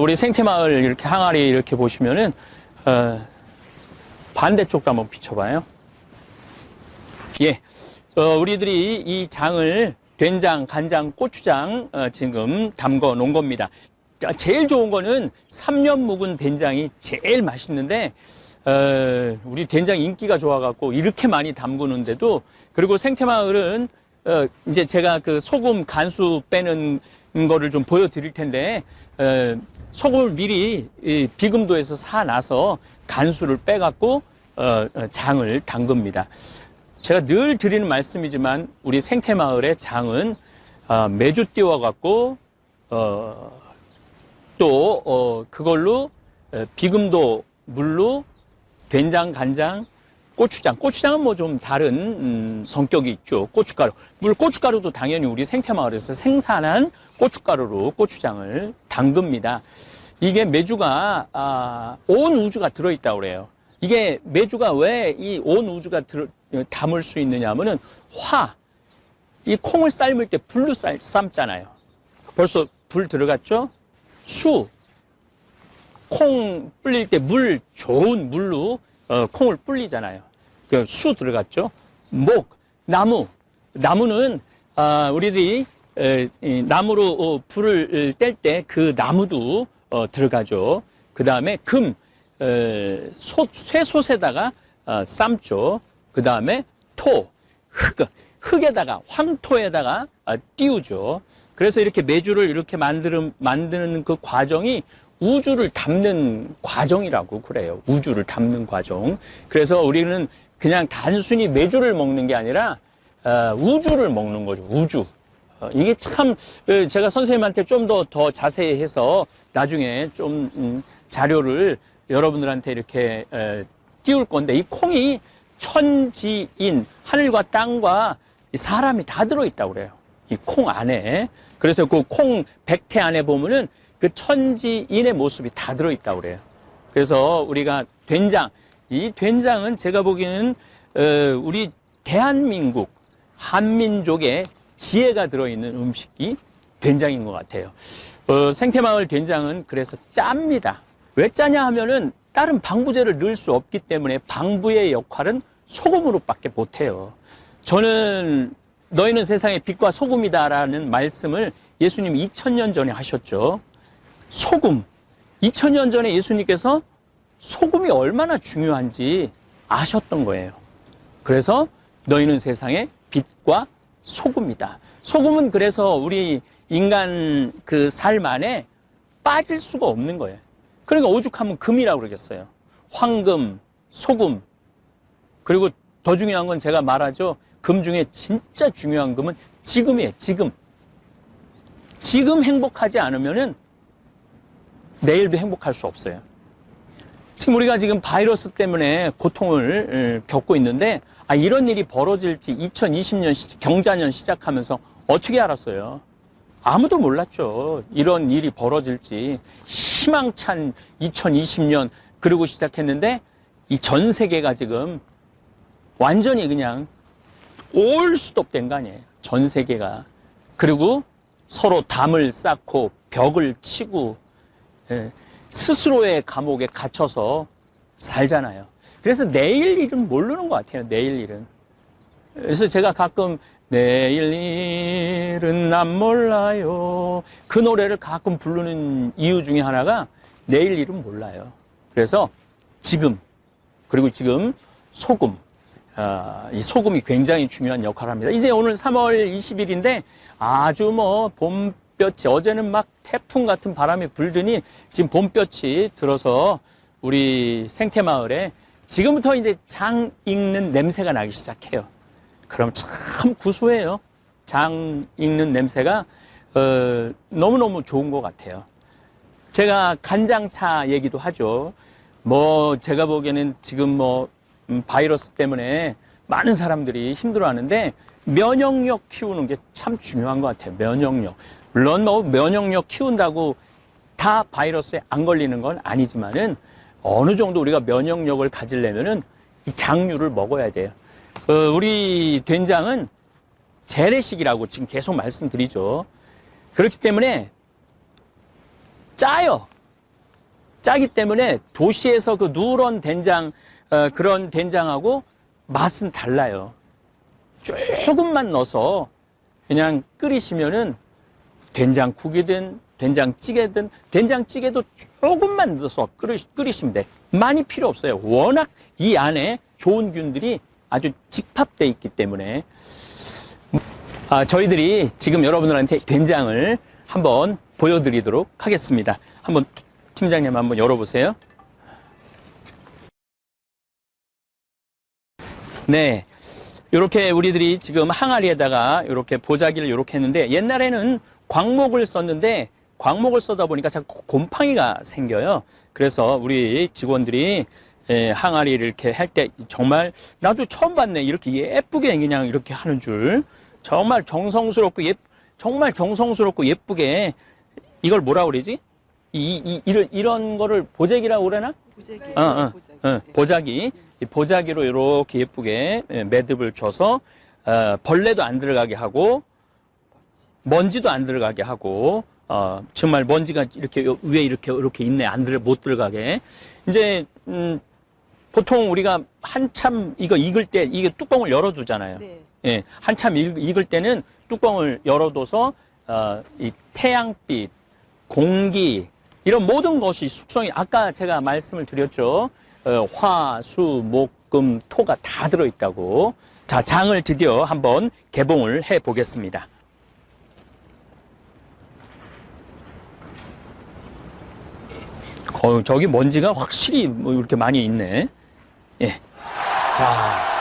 우리 생태마을 이렇게 항아리 이렇게 보시면은 반대쪽도 한번 비춰봐요. 예, 우리들이 이 장을 된장, 간장, 고추장 지금 담궈 놓은 겁니다. 제일 좋은 거는 3년 묵은 된장이 제일 맛있는데 우리 된장 인기가 좋아갖고 이렇게 많이 담그는데도 그리고 생태마을은 이제 제가 그 소금 간수 빼는 거를 좀 보여드릴 텐데 소금을 미리 비금도에서 사놔서 간수를 빼갖고 장을 담급니다. 제가 늘 드리는 말씀이지만 우리 생태마을의 장은 매주 띄워갖고 또 그걸로 비금도 물로 된장, 간장, 고추장은 뭐 좀 다른 성격이 있죠. 고춧가루. 물론 고춧가루도 당연히 우리 생태마을에서 생산한 고춧가루로 고추장을 담급니다. 이게 메주가 온 우주가 들어있다고 그래요. 이게 메주가 왜 이 온 우주가 담을 수 있느냐 하면은 이 콩을 삶을 때 불로 삶잖아요. 벌써 불 들어갔죠? 콩 불릴 때 좋은 물로 콩을 불리잖아요. 그 수 들어갔죠? 나무는 우리들이 나무로 불을 뗄 때 그 나무도 들어가죠. 그 다음에 쇠솥에다가 삶죠. 그 다음에 흙에다가 황토에다가 띄우죠. 그 그래서 이렇게 메주를 이렇게 만드는 그 과정이 우주를 담는 과정이라고 그래요. 우주를 담는 과정. 그래서 우리는 그냥 단순히 메주를 먹는 게 아니라 우주를 먹는 거죠. 우주. 이게 참 제가 선생님한테 좀 더 자세히 해서 나중에 좀 자료를 여러분들한테 이렇게 띄울 건데, 이 콩이 천지인, 하늘과 땅과 사람이 다 들어있다고 그래요. 이 콩 안에. 그래서 그 콩 백태 안에 보면은 그 천지인의 모습이 다 들어있다고 그래요. 그래서 우리가 된장, 이 된장은 제가 보기에는 우리 대한민국, 한민족의 지혜가 들어있는 음식이 된장인 것 같아요. 생태마을 된장은 그래서 짭니다. 왜 짜냐 하면은 다른 방부제를 넣을 수 없기 때문에 방부의 역할은 소금으로밖에 못해요. 저는 너희는 세상의 빛과 소금이다라는 말씀을 예수님이 2000년 전에 하셨죠. 소금. 2000년 전에 예수님께서 소금이 얼마나 중요한지 아셨던 거예요. 그래서 너희는 세상의 빛과 소금이다. 소금은 그래서 우리 인간 그 삶 안에 빠질 수가 없는 거예요. 그러니까 오죽하면 금이라고 그러겠어요. 황금, 소금. 그리고 더 중요한 건 제가 말하죠. 금 중에 진짜 중요한 금은 지금이에요. 지금. 지금 행복하지 않으면은 내일도 행복할 수 없어요. 지금 우리가 지금 바이러스 때문에 고통을 겪고 있는데, 이런 일이 벌어질지 2020년 경자년 시작하면서 어떻게 알았어요? 아무도 몰랐죠. 이런 일이 벌어질지. 희망찬 2020년 그러고 시작했는데 이 전 세계가 지금 완전히 그냥 올 수도 없된 거 아니에요. 전 세계가. 그리고 서로 담을 쌓고 벽을 치고 스스로의 감옥에 갇혀서 살잖아요. 그래서 내일 일은 모르는 것 같아요. 내일 일은. 그래서 제가 가끔 내일 일은 난 몰라요. 그 노래를 가끔 부르는 이유 중에 하나가 내일 일은 몰라요. 그래서 지금, 그리고 지금 소금. 이 소금이 굉장히 중요한 역할을 합니다. 이제 오늘 3월 20일인데 아주 봄볕이, 어제는 막 태풍 같은 바람이 불더니 지금 봄볕이 들어서 우리 생태마을에 지금부터 이제 장 익는 냄새가 나기 시작해요. 그럼 참 구수해요. 장 익는 냄새가 너무너무 좋은 것 같아요. 제가 간장차 얘기도 하죠. 제가 보기에는 지금 바이러스 때문에 많은 사람들이 힘들어하는데 면역력 키우는 게 참 중요한 것 같아요. 면역력. 물론 면역력 키운다고 다 바이러스에 안 걸리는 건 아니지만은 어느 정도 우리가 면역력을 가지려면은 이 장류를 먹어야 돼요. 우리 된장은 재래식이라고 지금 계속 말씀드리죠. 그렇기 때문에 짜요. 짜기 때문에 도시에서 그 누런 된장, 그런 된장하고 맛은 달라요. 조금만 넣어서 그냥 끓이시면은 된장국이든 된장찌개든, 된장찌개도 조금만 넣어서 끓이시면 돼. 많이 필요 없어요. 워낙 이 안에 좋은 균들이 아주 집합되어 있기 때문에. 저희들이 지금 여러분들한테 된장을 한번 보여드리도록 하겠습니다. 한번 팀장님 한번 열어보세요. 네, 이렇게 우리들이 지금 항아리에다가 이렇게 보자기를 이렇게 했는데, 옛날에는 광목을 썼는데 광목을 써다 보니까 자꾸 곰팡이가 생겨요. 그래서 우리 직원들이 항아리를 이렇게 할 때 정말 나도 처음 봤네. 이렇게 예쁘게 그냥 이렇게 하는 줄. 정말 정성스럽고 정말 정성스럽고 예쁘게. 이걸 뭐라 그러지? 이런 거를 보자기라고 그러나? 보자기. 이 보자기로 이렇게 예쁘게 매듭을 쳐서 벌레도 안 들어가게 하고 먼지도 안 들어가게 하고, 정말 먼지가 이렇게 위에 이렇게 있네. 못 들어가게. 이제 보통 우리가 한참 이거 익을 때 이게 뚜껑을 열어두잖아요. 네. 예, 한참 익을 때는 뚜껑을 열어둬서 이 태양빛, 공기 이런 모든 것이 숙성이, 아까 제가 말씀을 드렸죠. 화, 수, 목, 금, 토가 다 들어있다고. 자, 장을 드디어 한번 개봉을 해 보겠습니다. 저기 먼지가 확실히 뭐 이렇게 많이 있네. 예. 자.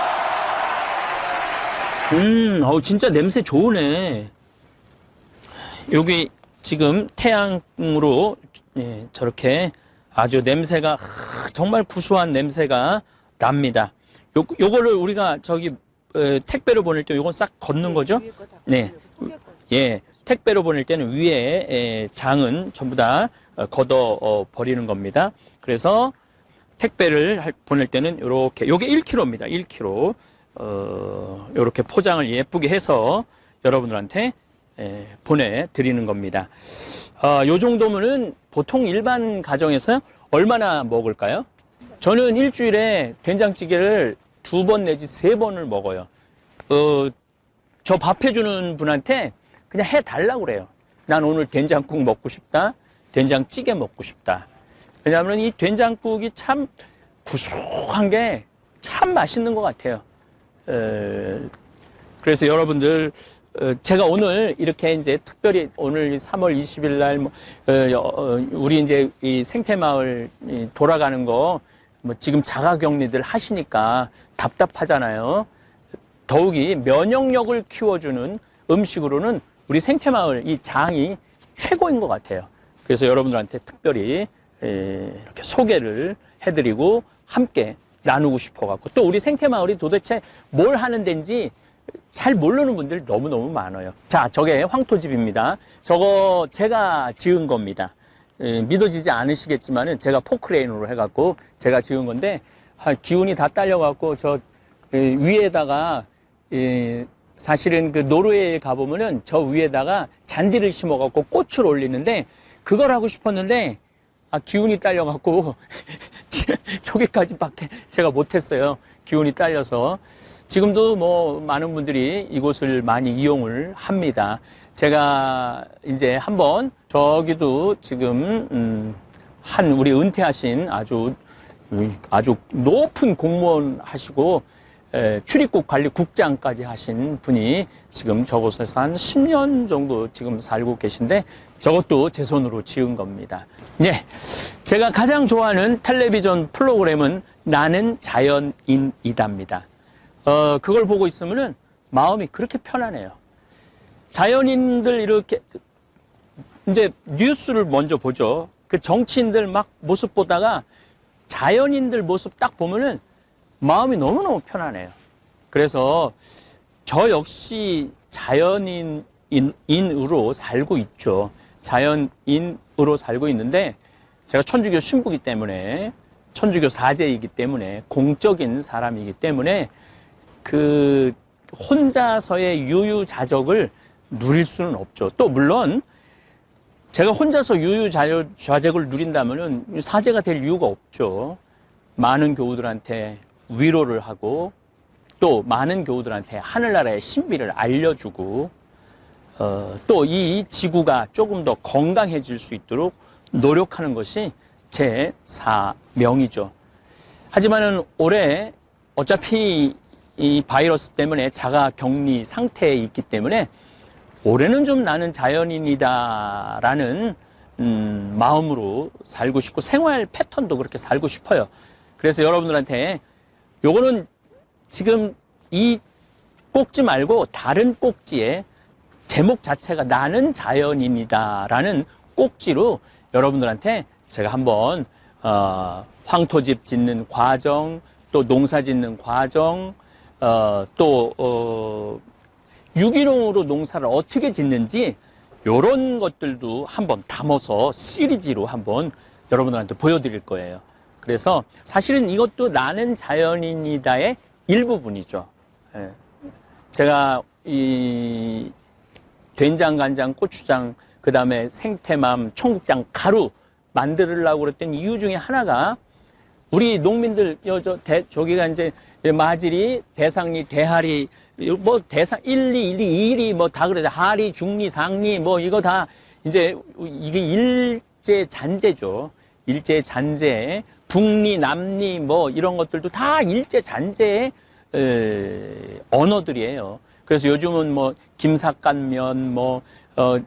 진짜 냄새 좋으네. 여기 지금 태양으로 예, 저렇게 아주 냄새가 정말 구수한 냄새가 납니다. 요거를 우리가 저기 택배로 보낼 때 요건 싹 걷는 거죠? 네. 예. 택배로 보낼 때는 위에 장은 전부 다 걷어 버리는 겁니다. 그래서 택배를 보낼 때는 요렇게 요게 1kg입니다. 1kg. 요렇게 포장을 예쁘게 해서 여러분들한테 보내드리는 겁니다. 요 정도면은 보통 일반 가정에서 얼마나 먹을까요? 저는 일주일에 된장찌개를 2번 내지 3번을 먹어요. 저 밥 해주는 분한테 그냥 해달라고 그래요. 난 오늘 된장국 먹고 싶다. 된장찌개 먹고 싶다. 왜냐하면 이 된장국이 참 구수한 게 참 맛있는 것 같아요. 그래서 여러분들, 제가 오늘 이렇게 이제 특별히 오늘 3월 20일 날, 우리 이제 이 생태마을 돌아가는 거, 뭐 지금 자가격리들 하시니까 답답하잖아요. 더욱이 면역력을 키워주는 음식으로는 우리 생태마을 이 장이 최고인 것 같아요. 그래서 여러분들한테 특별히 이렇게 소개를 해드리고 함께 나누고 싶어갖고 또 우리 생태마을이 도대체 뭘 하는 데인지 잘 모르는 분들 너무너무 많아요. 자, 저게 황토집입니다. 저거 제가 지은 겁니다. 믿어지지 않으시겠지만은 제가 포크레인으로 해갖고 제가 지은 건데 기운이 다 딸려갖고 저 위에다가 사실은 그 노르웨이에 가보면은 저 위에다가 잔디를 심어갖고 꽃을 올리는데 그걸 하고 싶었는데 기운이 딸려갖고 저기까지밖에 제가 못했어요. 기운이 딸려서. 지금도 뭐 많은 분들이 이곳을 많이 이용을 합니다. 제가 이제 한번 저기도 지금 우리 은퇴하신 아주 높은 공무원 하시고 출입국 관리 국장까지 하신 분이 지금 저곳에서 한 10년 정도 지금 살고 계신데 저것도 제 손으로 지은 겁니다. 네, 제가 가장 좋아하는 텔레비전 프로그램은 나는 자연인이다입니다. 그걸 보고 있으면은 마음이 그렇게 편안해요. 자연인들 이렇게 이제 뉴스를 먼저 보죠. 그 정치인들 막 모습 보다가 자연인들 모습 딱 보면은 마음이 너무너무 편안해요. 그래서 저 역시 자연인으로 살고 있죠. 자연인으로 살고 있는데 제가 천주교 신부이기 때문에 천주교 사제이기 때문에 공적인 사람이기 때문에 그 혼자서의 유유자적을 누릴 수는 없죠. 또 물론 제가 혼자서 유유자적을 누린다면은 사제가 될 이유가 없죠. 많은 교우들한테 위로를 하고 또 많은 교우들한테 하늘나라의 신비를 알려주고 또 이 지구가 조금 더 건강해질 수 있도록 노력하는 것이 제 사명이죠. 하지만은 올해 어차피 이 바이러스 때문에 자가 격리 상태에 있기 때문에 올해는 좀 나는 자연인이다라는 마음으로 살고 싶고 생활 패턴도 그렇게 살고 싶어요. 그래서 여러분들한테 요거는 지금 이 꼭지 말고 다른 꼭지에 제목 자체가 나는 자연인이다라는 꼭지로 여러분들한테 제가 한번 황토집 짓는 과정, 또 농사 짓는 과정, 또 유기농으로 농사를 어떻게 짓는지 이런 것들도 한번 담아서 시리즈로 한번 여러분들한테 보여드릴 거예요. 그래서 사실은 이것도 나는 자연인이다의 일부분이죠. 제가 이 된장, 간장, 고추장, 그 다음에 생태맘, 청국장, 가루 만들려고 그랬던 이유 중에 하나가 우리 농민들 저기가 이제 마질이, 대상리, 대하리, 뭐 대상 1, 2, 1, 2, 2리 뭐 다 그러죠. 하리, 중리, 상리 뭐 이거 다 이제 이게 일제 잔재죠. 일제 잔재, 북리, 남리 뭐 이런 것들도 다 일제 잔재의 언어들이에요. 그래서 요즘은 뭐 김삿갓면, 뭐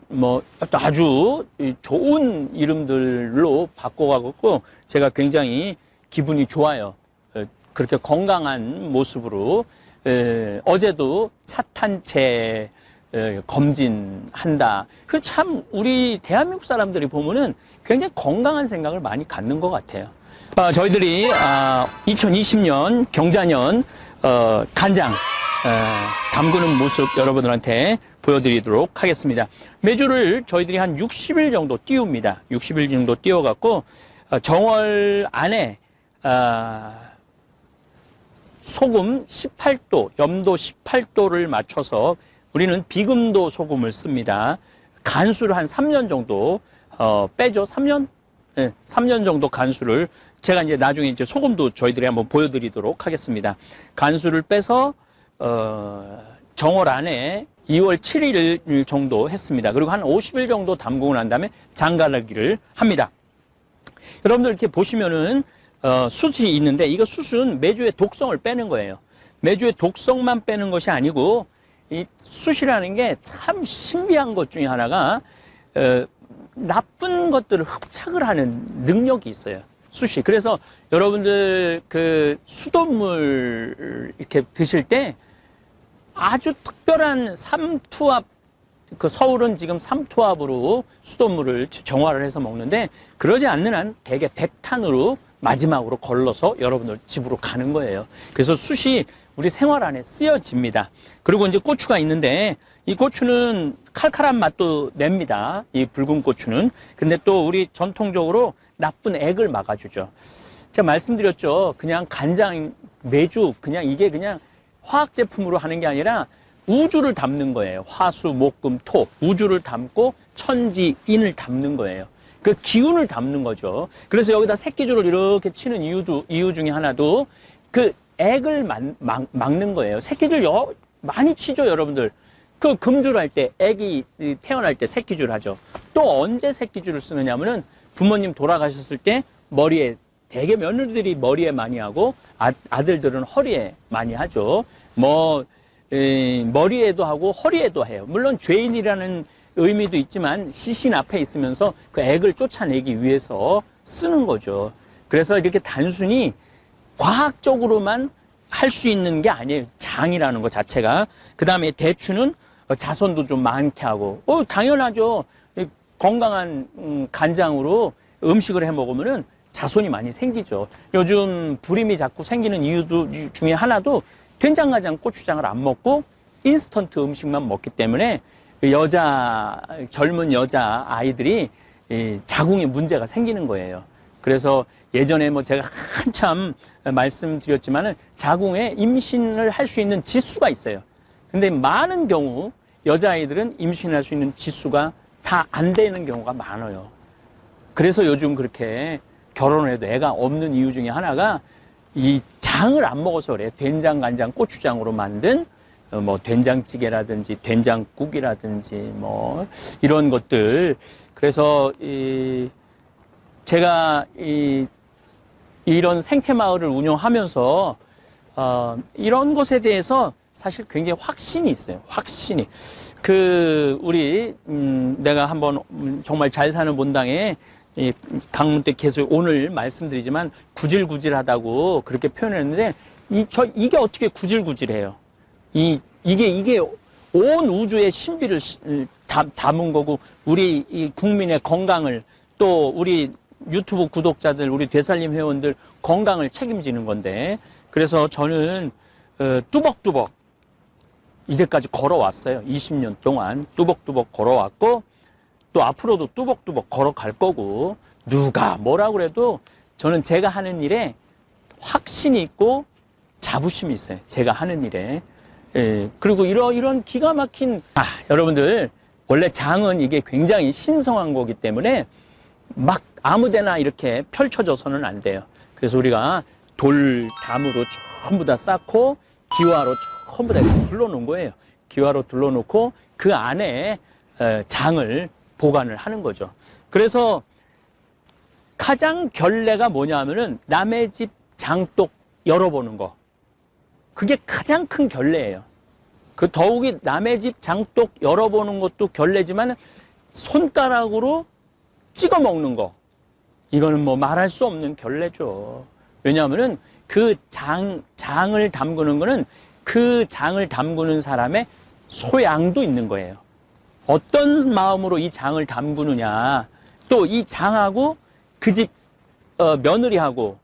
뭐 아주 좋은 이름들로 바꿔가고 제가 굉장히 기분이 좋아요. 그렇게 건강한 모습으로 어제도 차 탄 채 검진한다. 그 참 우리 대한민국 사람들이 보면은 굉장히 건강한 생각을 많이 갖는 것 같아요. 저희들이 2020년 경자년 간장 담그는 모습 여러분들한테 보여드리도록 하겠습니다. 메주를 저희들이 한 60일 정도 띄웁니다. 60일 정도 띄워갖고 정월 안에 소금 18도, 염도 18도를 맞춰서 우리는 비금도 소금을 씁니다. 간수를 한 3년 정도 빼죠. 3년? 네, 3년 정도 간수를 제가 이제 나중에 이제 소금도 저희들이 한번 보여드리도록 하겠습니다. 간수를 빼서 정월 안에 2월 7일 정도 했습니다. 그리고 한 50일 정도 담그고 난 다음에 장가르기를 합니다. 여러분들 이렇게 보시면은 숯이 있는데 이거 숯은 메주의 독성을 빼는 거예요. 메주의 독성만 빼는 것이 아니고 이 숯이라는 게 참 신비한 것 중에 하나가 나쁜 것들을 흡착을 하는 능력이 있어요. 숯이. 그래서 여러분들 그 수돗물 이렇게 드실 때 아주 특별한 삼투압, 그 서울은 지금 삼투압으로 수돗물을 정화를 해서 먹는데 그러지 않는 한 대개 백탄으로 마지막으로 걸러서 여러분들 집으로 가는 거예요. 그래서 숯이 우리 생활 안에 쓰여집니다. 그리고 이제 고추가 있는데 이 고추는 칼칼한 맛도 냅니다. 이 붉은 고추는. 근데 또 우리 전통적으로 나쁜 액을 막아주죠. 제가 말씀드렸죠. 그냥 간장, 메주, 그냥 이게 그냥 화학 제품으로 하는 게 아니라 우주를 담는 거예요. 화수, 목금, 토. 우주를 담고 천지, 인을 담는 거예요. 그 기운을 담는 거죠. 그래서 여기다 새끼줄을 이렇게 치는 이유 중에 하나도 그 액을 막는 거예요. 새끼줄 많이 치죠, 여러분들. 그 금줄 할 때, 액이 태어날 때 새끼줄 하죠. 또 언제 새끼줄을 쓰느냐면은 부모님 돌아가셨을 때 머리에, 대개 며느리들이 머리에 많이 하고 아들들은 허리에 많이 하죠. 머리에도 하고 허리에도 해요. 물론 죄인이라는 의미도 있지만 시신 앞에 있으면서 그 액을 쫓아내기 위해서 쓰는 거죠. 그래서 이렇게 단순히 과학적으로만 할 수 있는 게 아니에요. 장이라는 것 자체가. 그 다음에 대추는 자손도 좀 많게 하고, 당연하죠. 건강한 간장으로 음식을 해 먹으면은 자손이 많이 생기죠. 요즘 불임이 자꾸 생기는 이유 중에 하나도 된장간장 고추장을 안 먹고 인스턴트 음식만 먹기 때문에 젊은 여자 아이들이 자궁에 문제가 생기는 거예요. 그래서 예전에 제가 한참 말씀드렸지만은 자궁에 임신을 할 수 있는 지수가 있어요. 근데 많은 경우 여자아이들은 임신할 수 있는 지수가 다 안 되는 경우가 많아요. 그래서 요즘 그렇게 결혼을 해도 애가 없는 이유 중에 하나가 이 장을 안 먹어서 그래요. 된장, 간장, 고추장으로 만든 된장찌개라든지 된장국이라든지 이런 것들. 그래서 제가 이런 생태마을을 운영하면서 이런 것에 대해서 사실 굉장히 확신이 있어요. 확신이. 내가 한번 정말 잘 사는 본당에 강문 때 계속 오늘 말씀드리지만 구질구질하다고 그렇게 표현했는데 이게 어떻게 구질구질해요? 이게 온 우주의 신비를 담은 거고 우리 이 국민의 건강을 또 우리 유튜브 구독자들, 우리 되살림 회원들 건강을 책임지는 건데 그래서 저는 뚜벅뚜벅 이제까지 걸어왔어요. 20년 동안 뚜벅뚜벅 걸어왔고 또 앞으로도 뚜벅뚜벅 걸어갈 거고 누가 뭐라 그래도 저는 제가 하는 일에 확신이 있고 자부심이 있어요. 제가 하는 일에. 그리고 이런 기가 막힌 여러분들 원래 장은 이게 굉장히 신성한 거기 때문에 막 아무데나 이렇게 펼쳐져서는 안 돼요. 그래서 우리가 돌담으로 전부 다 쌓고 기와로 전부 다 둘러놓은 거예요. 기와로 둘러놓고 그 안에 장을 보관을 하는 거죠. 그래서 가장 결례가 뭐냐 하면은 남의 집 장독 열어보는 거. 그게 가장 큰 결례예요. 그 더욱이 남의 집 장독 열어보는 것도 결례지만 손가락으로 찍어 먹는 거, 이거는 뭐 말할 수 없는 결례죠. 왜냐하면은 그 장을 담그는 거는 그 장을 담그는 사람의 소양도 있는 거예요. 어떤 마음으로 이 장을 담그느냐, 또 이 장하고 그 집 며느리하고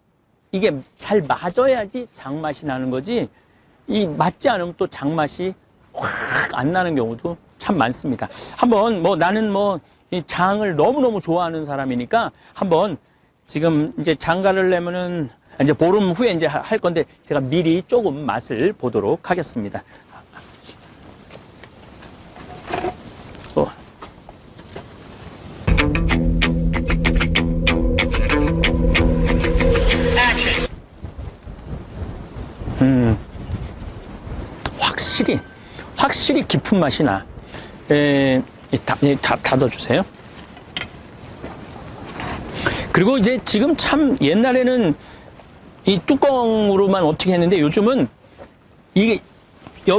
이게 잘 맞아야지 장맛이 나는 거지, 이 맞지 않으면 또 장맛이 확 안 나는 경우도 참 많습니다. 한번 뭐 나는 뭐 이 장을 너무너무 좋아하는 사람이니까 한번 지금 이제 장가를 내면은 이제 보름 후에 이제 할 건데 제가 미리 조금 맛을 보도록 하겠습니다. 확실히 깊은 맛이 나. 닫아주세요. 그리고 이제 지금 참 옛날에는 이 뚜껑으로만 어떻게 했는데 요즘은 이게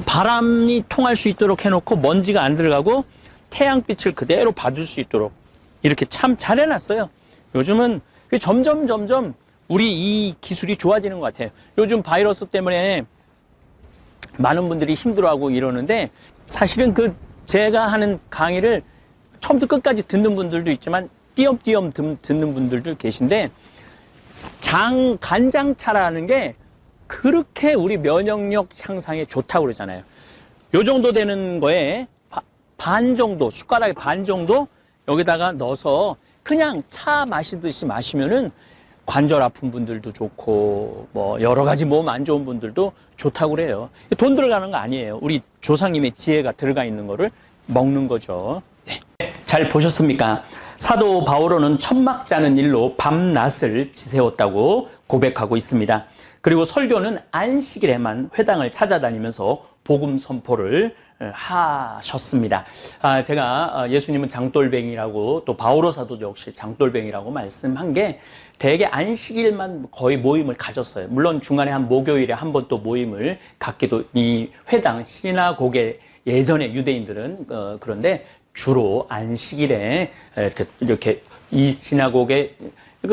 바람이 통할 수 있도록 해놓고 먼지가 안 들어가고 태양빛을 그대로 받을 수 있도록 이렇게 참 잘 해놨어요. 요즘은 점점 우리 이 기술이 좋아지는 것 같아요. 요즘 바이러스 때문에 많은 분들이 힘들어하고 이러는데 사실은 제가 하는 강의를 처음부터 끝까지 듣는 분들도 있지만 띄엄띄엄 듣는 분들도 계신데 간장차라는 게 그렇게 우리 면역력 향상에 좋다고 그러잖아요. 요 정도 되는 거에 반 정도, 숟가락의 반 정도 여기다가 넣어서 그냥 차 마시듯이 마시면은 관절 아픈 분들도 좋고 뭐 여러 가지 몸 안 좋은 분들도 좋다고 그래요. 돈 들어가는 거 아니에요. 우리 조상님의 지혜가 들어가 있는 거를 먹는 거죠. 네. 잘 보셨습니까? 사도 바오로는 천막 짜는 일로 밤낮을 지새웠다고 고백하고 있습니다. 그리고 설교는 안식일에만 회당을 찾아다니면서 복음 선포를 하셨습니다. 제가 예수님은 장돌뱅이라고 또 바오로 사도도 역시 장돌뱅이라고 말씀한 게 대개 안식일만 거의 모임을 가졌어요. 물론 중간에 한 목요일에 한 번 또 모임을 갖기도 이 회당 시나고게 예전에 유대인들은 그런데 주로 안식일에 이렇게 이 시나고게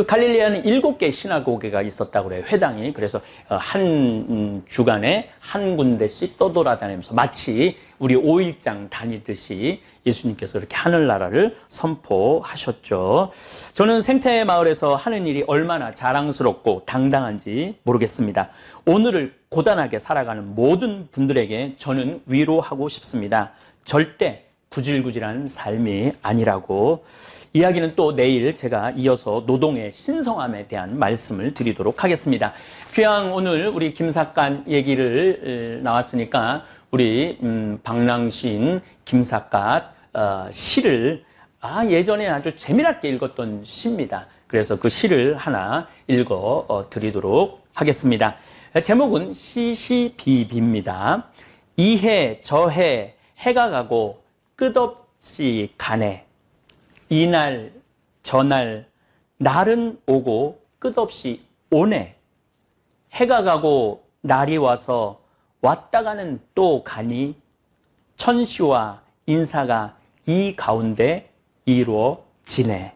갈릴리아는 7개 시나고게가 있었다고 그래요. 회당이. 그래서 한 주간에 한 군데씩 떠돌아다니면서 마치 우리 5일장 다니듯이 예수님께서 이렇게 하늘나라를 선포하셨죠. 저는 생태마을에서 하는 일이 얼마나 자랑스럽고 당당한지 모르겠습니다. 오늘을 고단하게 살아가는 모든 분들에게 저는 위로하고 싶습니다. 절대 구질구질한 삶이 아니라고. 이야기는 또 내일 제가 이어서 노동의 신성함에 대한 말씀을 드리도록 하겠습니다. 귀양 오늘 우리 김삿간 얘기를 나왔으니까 우리 방랑시인 김삿갓 시를 예전에 아주 재미나게 읽었던 시입니다. 그래서 그 시를 하나 읽어 드리도록 하겠습니다. 제목은 시시비비입니다. 이해 저해 해가 가고 끝없이 가네. 이날 저날 날은 오고 끝없이 오네. 해가 가고 날이 와서 왔다가는 또 가니 천시와 인사가 이 가운데 이루어지네.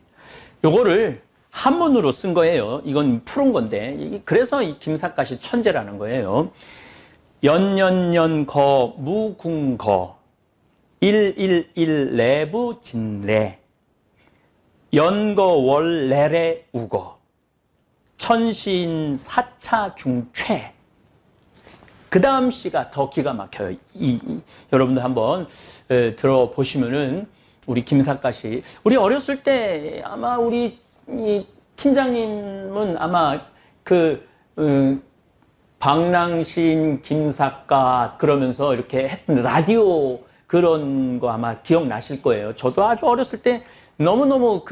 요거를 한문으로 쓴 거예요. 이건 푸른 건데 그래서 이 김삿갓이 천재라는 거예요. 연년년 무궁거 111 내부 진래 연거월래래 우거 천신 사차 중최. 그 다음 시가 더 기가 막혀요. 여러분들 한번 들어보시면은 우리 김삿갓이 우리 어렸을 때 아마 우리 이 팀장님은 아마 방랑신 김삿갓 그러면서 이렇게 했던 라디오 그런 거 아마 기억나실 거예요. 저도 아주 어렸을 때 너무너무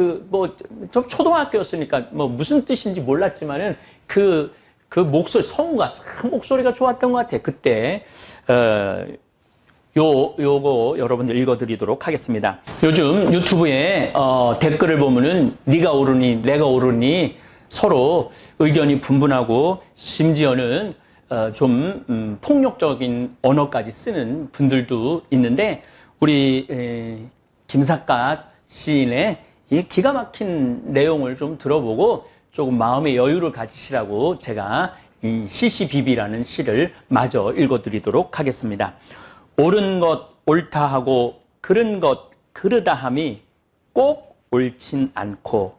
저 초등학교였으니까 무슨 뜻인지 몰랐지만은 그 목소리, 성우가 참 목소리가 좋았던 것 같아요. 그때, 요거 여러분들 읽어드리도록 하겠습니다. 요즘 유튜브에, 댓글을 보면은 네가 옳으니, 내가 옳으니 서로 의견이 분분하고 심지어는, 좀 폭력적인 언어까지 쓰는 분들도 있는데 우리 김삿갓 시인의 이 기가 막힌 내용을 좀 들어보고 조금 마음의 여유를 가지시라고 제가 이 시시비비라는 시를 마저 읽어드리도록 하겠습니다. 옳은 것 옳다 하고 그른 것 그르다 함이 꼭 옳진 않고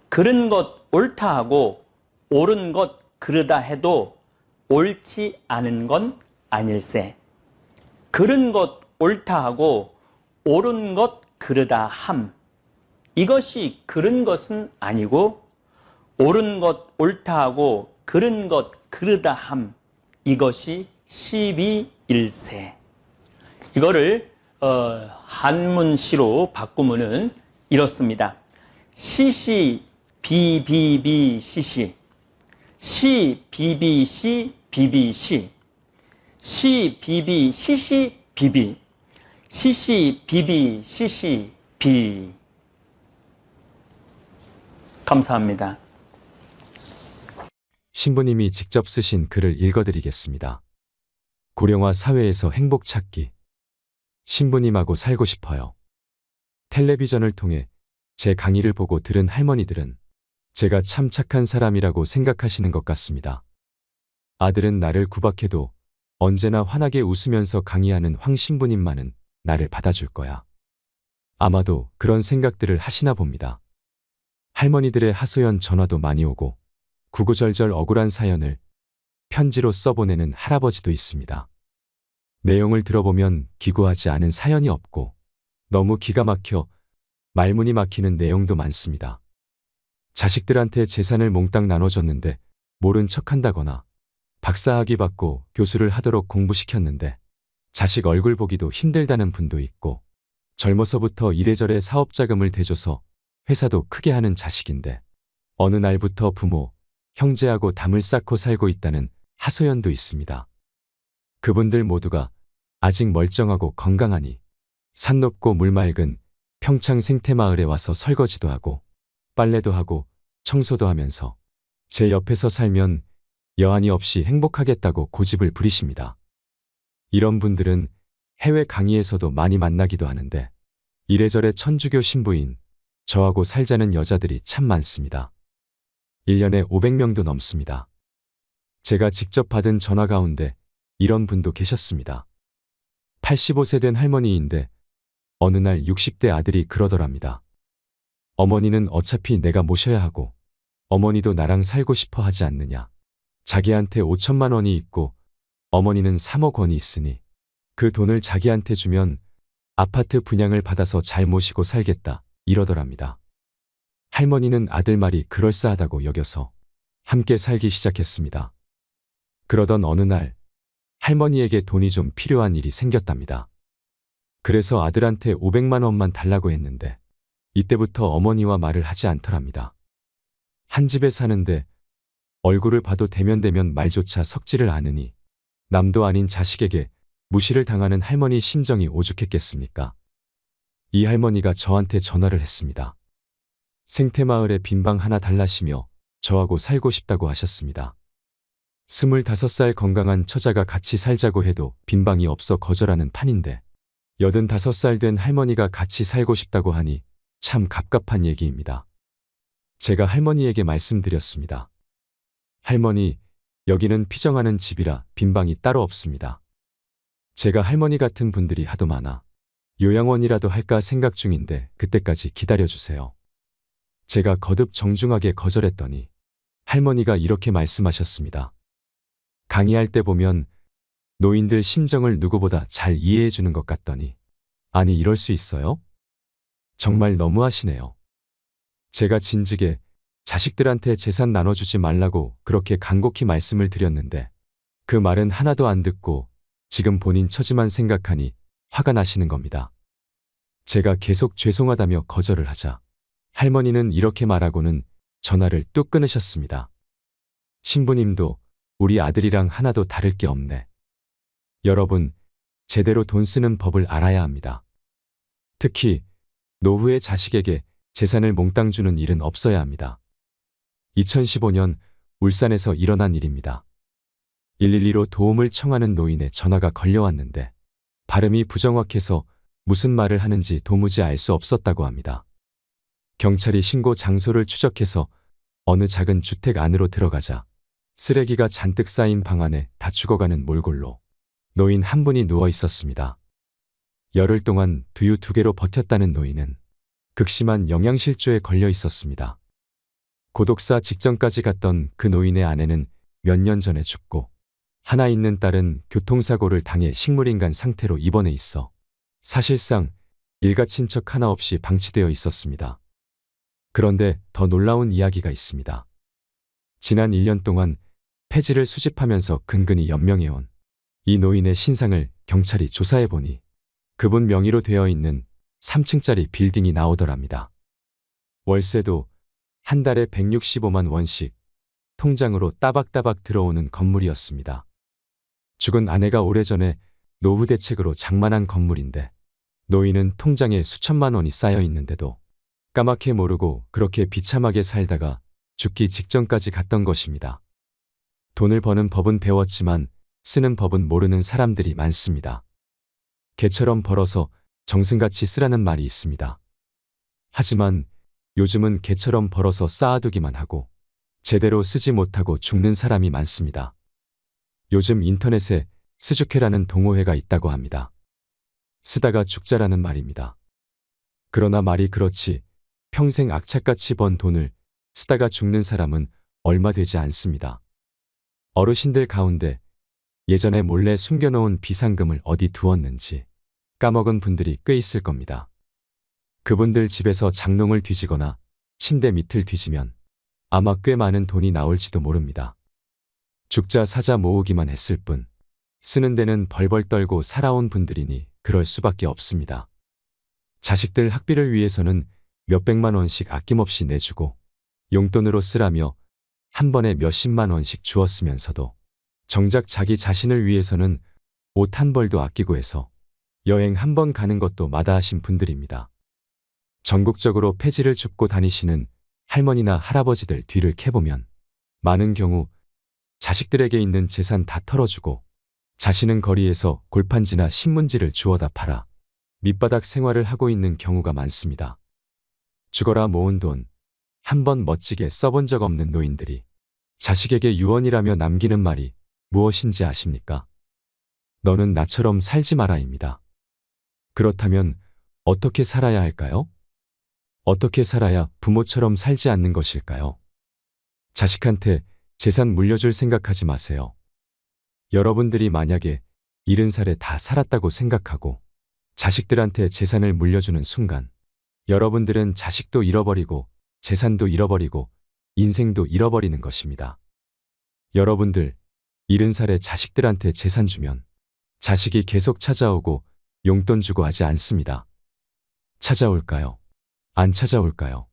그른 것 옳다 하고 옳은 것 그르다 해도 옳지 않은 건 아닐세. 그른 것 옳다 하고 옳은 것 그르다 함. 이것이 그른 것은 아니고 옳은 것 옳다 하고 그른 것 그르다 함. 이것이 시비일세. 이거를 한문시로 바꾸면은 이렇습니다. 시시 비비비 시시 시 비비 시 비비 시 비비 시시 비비 시시 비비 시시 비. 감사합니다. 신부님이 직접 쓰신 글을 읽어드리겠습니다. 고령화 사회에서 행복 찾기. 신부님하고 살고 싶어요. 텔레비전을 통해 제 강의를 보고 들은 할머니들은 제가 참 착한 사람이라고 생각하시는 것 같습니다. 아들은 나를 구박해도 언제나 환하게 웃으면서 강의하는 황 신부님만은 나를 받아줄 거야. 아마도 그런 생각들을 하시나 봅니다. 할머니들의 하소연 전화도 많이 오고 구구절절 억울한 사연을 편지로 써보내는 할아버지도 있습니다. 내용을 들어보면 기구하지 않은 사연이 없고 너무 기가 막혀 말문이 막히는 내용도 많습니다. 자식들한테 재산을 몽땅 나눠줬는데 모른 척한다거나 박사학위 받고 교수를 하도록 공부시켰는데 자식 얼굴 보기도 힘들다는 분도 있고 젊어서부터 이래저래 사업자금을 대줘서 회사도 크게 하는 자식인데 어느 날부터 부모, 형제하고 담을 쌓고 살고 있다는 하소연도 있습니다. 그분들 모두가 아직 멀쩡하고 건강하니 산 높고 물 맑은 평창 생태마을에 와서 설거지도 하고 빨래도 하고 청소도 하면서 제 옆에서 살면 여한이 없이 행복하겠다고 고집을 부리십니다. 이런 분들은 해외 강의에서도 많이 만나기도 하는데 이래저래 천주교 신부인 저하고 살자는 여자들이 참 많습니다. 1년에 500명도 넘습니다. 제가 직접 받은 전화 가운데 이런 분도 계셨습니다. 85세 된 할머니인데 어느 날 60대 아들이 그러더랍니다. 어머니는 어차피 내가 모셔야 하고 어머니도 나랑 살고 싶어 하지 않느냐. 자기한테 5천만 원이 있고 어머니는 3억 원이 있으니 그 돈을 자기한테 주면 아파트 분양을 받아서 잘 모시고 살겠다 이러더랍니다. 할머니는 아들 말이 그럴싸하다고 여겨서 함께 살기 시작했습니다. 그러던 어느 날 할머니에게 돈이 좀 필요한 일이 생겼답니다. 그래서 아들한테 500만 원만 달라고 했는데 이때부터 어머니와 말을 하지 않더랍니다. 한 집에 사는데 얼굴을 봐도 대면대면 말조차 섞지를 않으니 남도 아닌 자식에게 무시를 당하는 할머니 심정이 오죽했겠습니까? 이 할머니가 저한테 전화를 했습니다. 생태마을에 빈방 하나 달라시며 저하고 살고 싶다고 하셨습니다. 25살 건강한 처자가 같이 살자고 해도 빈방이 없어 거절하는 판인데 85살 된 할머니가 같이 살고 싶다고 하니 참 갑갑한 얘기입니다. 제가 할머니에게 말씀드렸습니다. 할머니, 여기는 피정하는 집이라 빈방이 따로 없습니다. 제가 할머니 같은 분들이 하도 많아 요양원이라도 할까 생각 중인데 그때까지 기다려주세요. 제가 거듭 정중하게 거절했더니 할머니가 이렇게 말씀하셨습니다. 강의할 때 보면 노인들 심정을 누구보다 잘 이해해 주는 것 같더니 아니 이럴 수 있어요? 정말 너무하시네요. 제가 진즉에 자식들한테 재산 나눠주지 말라고 그렇게 간곡히 말씀을 드렸는데 그 말은 하나도 안 듣고 지금 본인 처지만 생각하니 화가 나시는 겁니다. 제가 계속 죄송하다며 거절을 하자 할머니는 이렇게 말하고는 전화를 뚝 끊으셨습니다. 신부님도 우리 아들이랑 하나도 다를 게 없네. 여러분, 제대로 돈 쓰는 법을 알아야 합니다. 특히 노후의 자식에게 재산을 몽땅 주는 일은 없어야 합니다. 2015년 울산에서 일어난 일입니다. 112로 도움을 청하는 노인의 전화가 걸려왔는데 발음이 부정확해서 무슨 말을 하는지 도무지 알 수 없었다고 합니다. 경찰이 신고 장소를 추적해서 어느 작은 주택 안으로 들어가자 쓰레기가 잔뜩 쌓인 방 안에 다 죽어가는 몰골로 노인 한 분이 누워 있었습니다. 열흘 동안 두유 2개로 버텼다는 노인은 극심한 영양실조에 걸려 있었습니다. 고독사 직전까지 갔던 그 노인의 아내는 몇 년 전에 죽고 하나 있는 딸은 교통사고를 당해 식물인간 상태로 입원해 있어 사실상 일가 친척 하나 없이 방치되어 있었습니다. 그런데 더 놀라운 이야기가 있습니다. 지난 1년 동안 폐지를 수집하면서 근근히 연명해온 이 노인의 신상을 경찰이 조사해보니 그분 명의로 되어 있는 3층짜리 빌딩이 나오더랍니다. 월세도 한 달에 165만 원씩 통장으로 따박따박 들어오는 건물이었습니다. 죽은 아내가 오래전에 노후 대책으로 장만한 건물인데 노인은 통장에 수천만 원이 쌓여 있는데도 까맣게 모르고 그렇게 비참하게 살다가 죽기 직전까지 갔던 것입니다. 돈을 버는 법은 배웠지만 쓰는 법은 모르는 사람들이 많습니다. 개처럼 벌어서 정승같이 쓰라는 말이 있습니다. 하지만 요즘은 개처럼 벌어서 쌓아두기만 하고 제대로 쓰지 못하고 죽는 사람이 많습니다. 요즘 인터넷에 스주케라는 동호회가 있다고 합니다. 쓰다가 죽자라는 말입니다. 그러나 말이 그렇지 평생 악착같이 번 돈을 쓰다가 죽는 사람은 얼마 되지 않습니다. 어르신들 가운데 예전에 몰래 숨겨놓은 비상금을 어디 두었는지 까먹은 분들이 꽤 있을 겁니다. 그분들 집에서 장롱을 뒤지거나 침대 밑을 뒤지면 아마 꽤 많은 돈이 나올지도 모릅니다. 죽자 사자 모으기만 했을 뿐 쓰는 데는 벌벌 떨고 살아온 분들이니 그럴 수밖에 없습니다. 자식들 학비를 위해서는 몇백만 원씩 아낌없이 내주고 용돈으로 쓰라며 한 번에 몇십만 원씩 주었으면서도 정작 자기 자신을 위해서는 옷 한 벌도 아끼고 해서 여행 한 번 가는 것도 마다하신 분들입니다. 전국적으로 폐지를 줍고 다니시는 할머니나 할아버지들 뒤를 캐보면 많은 경우 자식들에게 있는 재산 다 털어주고 자신은 거리에서 골판지나 신문지를 주워다 팔아 밑바닥 생활을 하고 있는 경우가 많습니다. 죽어라 모은 돈 한 번 멋지게 써본 적 없는 노인들이 자식에게 유언이라며 남기는 말이 무엇인지 아십니까? 너는 나처럼 살지 마라입니다. 그렇다면 어떻게 살아야 할까요? 어떻게 살아야 부모처럼 살지 않는 것일까요? 자식한테 재산 물려줄 생각하지 마세요. 여러분들이 만약에 70살에 다 살았다고 생각하고 자식들한테 재산을 물려주는 순간 여러분들은 자식도 잃어버리고 재산도 잃어버리고 인생도 잃어버리는 것입니다. 여러분들 70살에 자식들한테 재산 주면 자식이 계속 찾아오고 용돈 주고 하지 않습니다. 찾아올까요? 안 찾아올까요?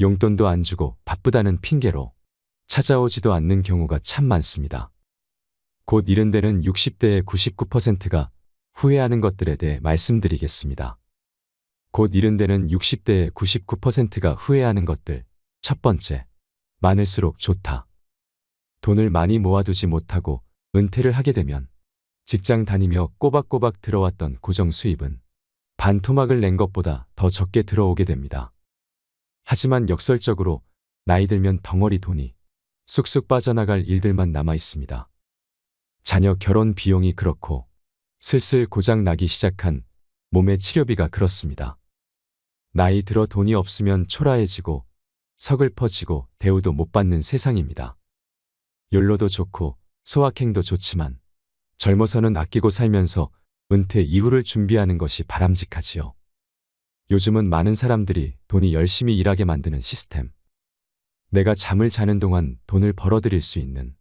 용돈도 안 주고 바쁘다는 핑계로 찾아오지도 않는 경우가 참 많습니다. 곧 이른 데는 60대의 99%가 후회하는 것들에 대해 말씀드리겠습니다. 곧 이른 데는 60대의 99%가 후회하는 것들. 첫 번째, 많을수록 좋다. 돈을 많이 모아두지 못하고 은퇴를 하게 되면 직장 다니며 꼬박꼬박 들어왔던 고정 수입은 반토막을 낸 것보다 더 적게 들어오게 됩니다. 하지만 역설적으로 나이 들면 덩어리 돈이 쑥쑥 빠져나갈 일들만 남아 있습니다. 자녀 결혼 비용이 그렇고 슬슬 고장 나기 시작한 몸의 치료비가 그렇습니다. 나이 들어 돈이 없으면 초라해지고 서글퍼지고 대우도 못 받는 세상입니다. 욜로도 좋고 소확행도 좋지만 젊어서는 아끼고 살면서 은퇴 이후를 준비하는 것이 바람직하지요. 요즘은 많은 사람들이 돈이 열심히 일하게 만드는 시스템. 내가 잠을 자는 동안 돈을 벌어들일 수 있는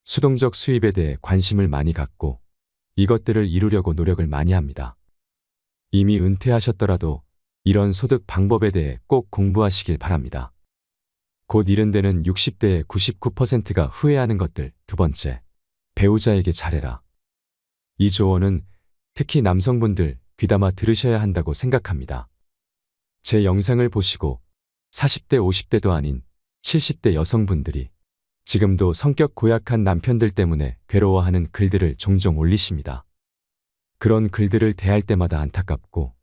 수동적 수입에 대해 관심을 많이 갖고 이것들을 이루려고 노력을 많이 합니다. 이미 은퇴하셨더라도 이런 소득 방법에 대해 꼭 공부하시길 바랍니다. 곧 이른 데는 60대의 99%가 후회하는 것들. 두 번째, 배우자에게 잘해라. 이 조언은 특히 남성분들 귀담아 들으셔야 한다고 생각합니다. 제 영상을 보시고 40대 50대도 아닌 70대 여성분들이 지금도 성격 고약한 남편들 때문에 괴로워하는 글들을 종종 올리십니다. 그런 글들을 대할 때마다 안타깝고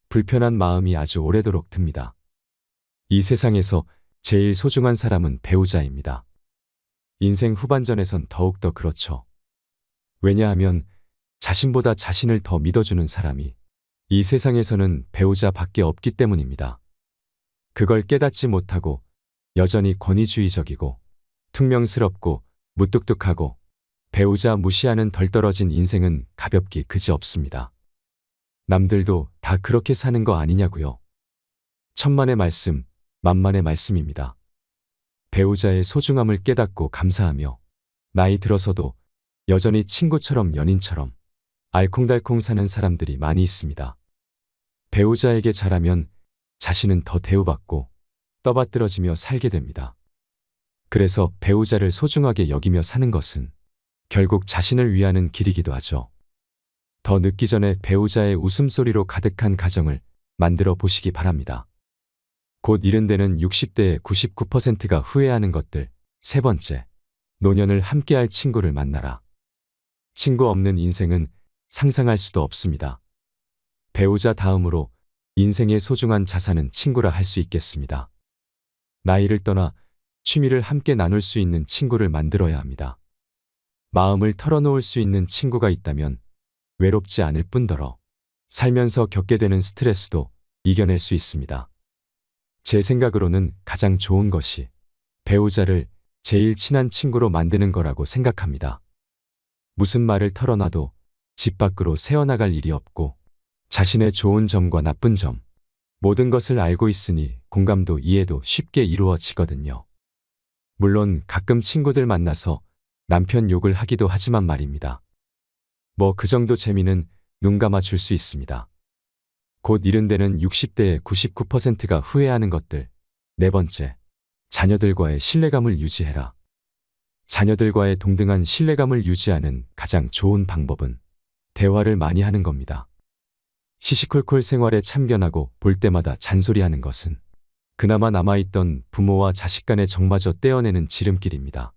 불편한 마음이 아주 오래도록 듭니다. 이 세상에서 제일 소중한 사람은 배우자입니다. 인생 후반전에선 더욱더 그렇죠. 왜냐하면 자신보다 자신을 더 믿어주는 사람이 이 세상에서는 배우자밖에 없기 때문입니다. 그걸 깨닫지 못하고 여전히 권위주의적이고 퉁명스럽고 무뚝뚝하고 배우자 무시하는 덜 떨어진 인생은 가볍기 그지없습니다. 남들도 다 그렇게 사는 거 아니냐고요. 천만의 말씀, 만만의 말씀입니다. 배우자의 소중함을 깨닫고 감사하며 나이 들어서도 여전히 친구처럼 연인처럼 알콩달콩 사는 사람들이 많이 있습니다. 배우자에게 잘하면 자신은 더 대우받고 떠받들어지며 살게 됩니다. 그래서 배우자를 소중하게 여기며 사는 것은 결국 자신을 위하는 길이기도 하죠. 더 늦기 전에 배우자의 웃음소리로 가득한 가정을 만들어 보시기 바랍니다. 곧 이른 데는 60대의 99%가 후회하는 것들. 세 번째, 노년을 함께할 친구를 만나라. 친구 없는 인생은 상상할 수도 없습니다. 배우자 다음으로 인생의 소중한 자산은 친구라 할 수 있겠습니다. 나이를 떠나 취미를 함께 나눌 수 있는 친구를 만들어야 합니다. 마음을 털어놓을 수 있는 친구가 있다면 외롭지 않을 뿐더러 살면서 겪게 되는 스트레스도 이겨낼 수 있습니다. 제 생각으로는 가장 좋은 것이 배우자를 제일 친한 친구로 만드는 거라고 생각합니다. 무슨 말을 털어놔도 집 밖으로 새어나갈 일이 없고 자신의 좋은 점과 나쁜 점, 모든 것을 알고 있으니 공감도 이해도 쉽게 이루어지거든요. 물론 가끔 친구들 만나서 남편 욕을 하기도 하지만 말입니다. 뭐 그 정도 재미는 눈 감아 줄 수 있습니다. 곧 이른 데는 60대의 99%가 후회하는 것들. 네 번째, 자녀들과의 신뢰감을 유지해라. 자녀들과의 동등한 신뢰감을 유지하는 가장 좋은 방법은 대화를 많이 하는 겁니다. 시시콜콜 생활에 참견하고 볼 때마다 잔소리하는 것은 그나마 남아있던 부모와 자식 간의 정마저 떼어내는 지름길입니다.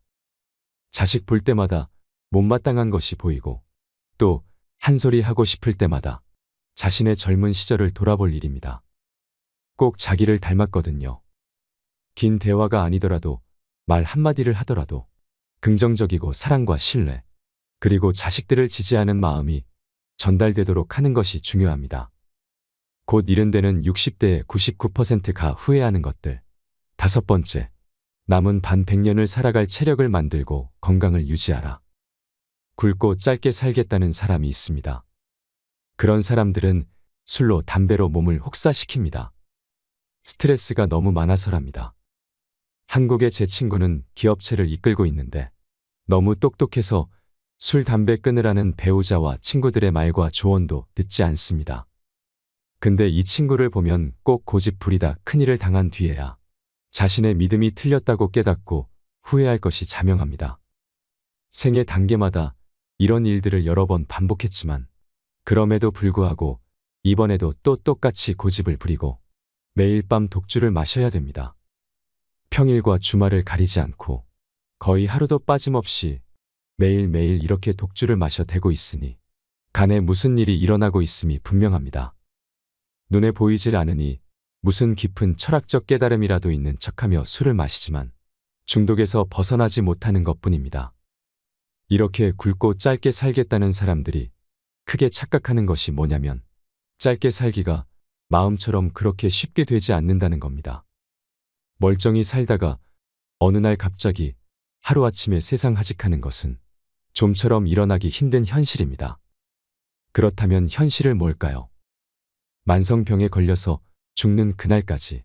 자식 볼 때마다 못마땅한 것이 보이고 또 한 소리 하고 싶을 때마다 자신의 젊은 시절을 돌아볼 일입니다. 꼭 자기를 닮았거든요. 긴 대화가 아니더라도 말 한마디를 하더라도 긍정적이고 사랑과 신뢰, 그리고 자식들을 지지하는 마음이 전달되도록 하는 것이 중요합니다. 곧 이른 데는 60대의 99%가 후회하는 것들. 다섯 번째, 남은 반 100년을 살아갈 체력을 만들고 건강을 유지하라. 굵고 짧게 살겠다는 사람이 있습니다. 그런 사람들은 술로 담배로 몸을 혹사시킵니다. 스트레스가 너무 많아서랍니다. 한국의 제 친구는 기업체를 이끌고 있는데 너무 똑똑해서 술, 담배 끊으라는 배우자와 친구들의 말과 조언도 듣지 않습니다. 근데 이 친구를 보면 꼭 고집 부리다 큰일을 당한 뒤에야 자신의 믿음이 틀렸다고 깨닫고 후회할 것이 자명합니다. 생애 단계마다 이런 일들을 여러 번 반복했지만 그럼에도 불구하고 이번에도 또 똑같이 고집을 부리고 매일 밤 독주를 마셔야 됩니다. 평일과 주말을 가리지 않고 거의 하루도 빠짐없이 매일매일 이렇게 독주를 마셔 대고 있으니 간에 무슨 일이 일어나고 있음이 분명합니다. 눈에 보이질 않으니 무슨 깊은 철학적 깨달음이라도 있는 척하며 술을 마시지만 중독에서 벗어나지 못하는 것뿐입니다. 이렇게 굵고 짧게 살겠다는 사람들이 크게 착각하는 것이 뭐냐면 짧게 살기가 마음처럼 그렇게 쉽게 되지 않는다는 겁니다. 멀쩡히 살다가 어느 날 갑자기 하루아침에 세상 하직하는 것은 좀처럼 일어나기 힘든 현실입니다. 그렇다면 현실을 뭘까요? 만성병에 걸려서 죽는 그날까지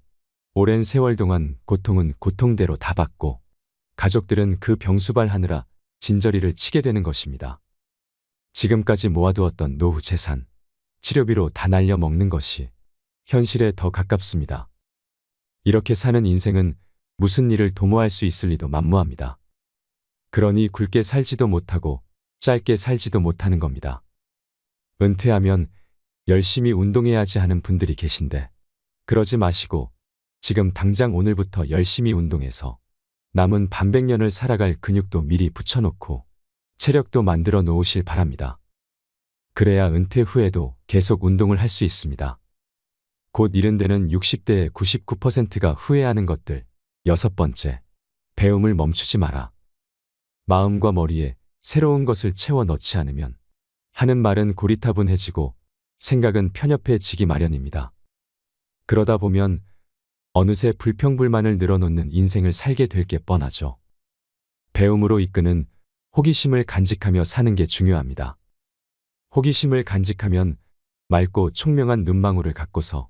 오랜 세월 동안 고통은 고통대로 다 받고 가족들은 그 병수발하느라 진저리를 치게 되는 것입니다. 지금까지 모아두었던 노후 재산, 치료비로 다 날려 먹는 것이 현실에 더 가깝습니다. 이렇게 사는 인생은 무슨 일을 도모할 수 있을 리도 만무합니다. 그러니 굵게 살지도 못하고 짧게 살지도 못하는 겁니다. 은퇴하면 열심히 운동해야지 하는 분들이 계신데 그러지 마시고 지금 당장 오늘부터 열심히 운동해서 남은 반백년을 살아갈 근육도 미리 붙여놓고 체력도 만들어 놓으실 바랍니다. 그래야 은퇴 후에도 계속 운동을 할 수 있습니다. 곧 이른 데는 60대의 99%가 후회하는 것들. 6번째, 배움을 멈추지 마라. 마음과 머리에 새로운 것을 채워 넣지 않으면 하는 말은 고리타분해지고 생각은 편협해지기 마련입니다. 그러다 보면 어느새 불평불만을 늘어놓는 인생을 살게 될 게 뻔하죠. 배움으로 이끄는 호기심을 간직하며 사는 게 중요합니다. 호기심을 간직하면 맑고 총명한 눈망울을 갖고서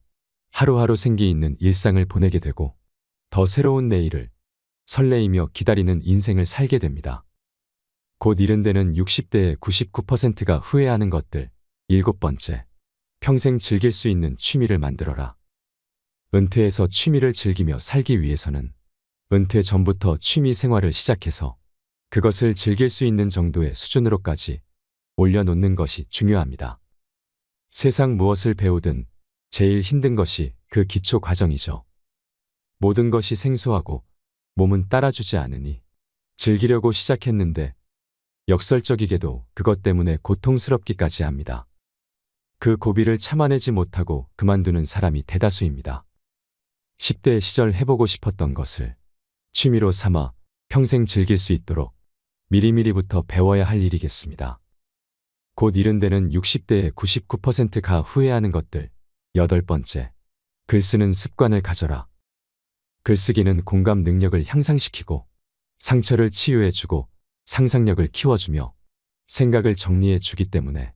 하루하루 생기 있는 일상을 보내게 되고 더 새로운 내일을 설레이며 기다리는 인생을 살게 됩니다. 곧 이른 데는 60대의 99%가 후회하는 것들. 7번째, 평생 즐길 수 있는 취미를 만들어라. 은퇴해서 취미를 즐기며 살기 위해서는 은퇴 전부터 취미 생활을 시작해서 그것을 즐길 수 있는 정도의 수준으로까지 올려놓는 것이 중요합니다. 세상 무엇을 배우든 제일 힘든 것이 그 기초 과정이죠. 모든 것이 생소하고 몸은 따라주지 않으니 즐기려고 시작했는데 역설적이게도 그것 때문에 고통스럽기까지 합니다. 그 고비를 참아내지 못하고 그만두는 사람이 대다수입니다. 10대 시절 해보고 싶었던 것을 취미로 삼아 평생 즐길 수 있도록 미리미리부터 배워야 할 일이겠습니다. 곧 이른 데는 60대의 99%가 후회하는 것들. 8번째, 글쓰는 습관을 가져라. 글쓰기는 공감 능력을 향상시키고 상처를 치유해주고 상상력을 키워주며 생각을 정리해주기 때문에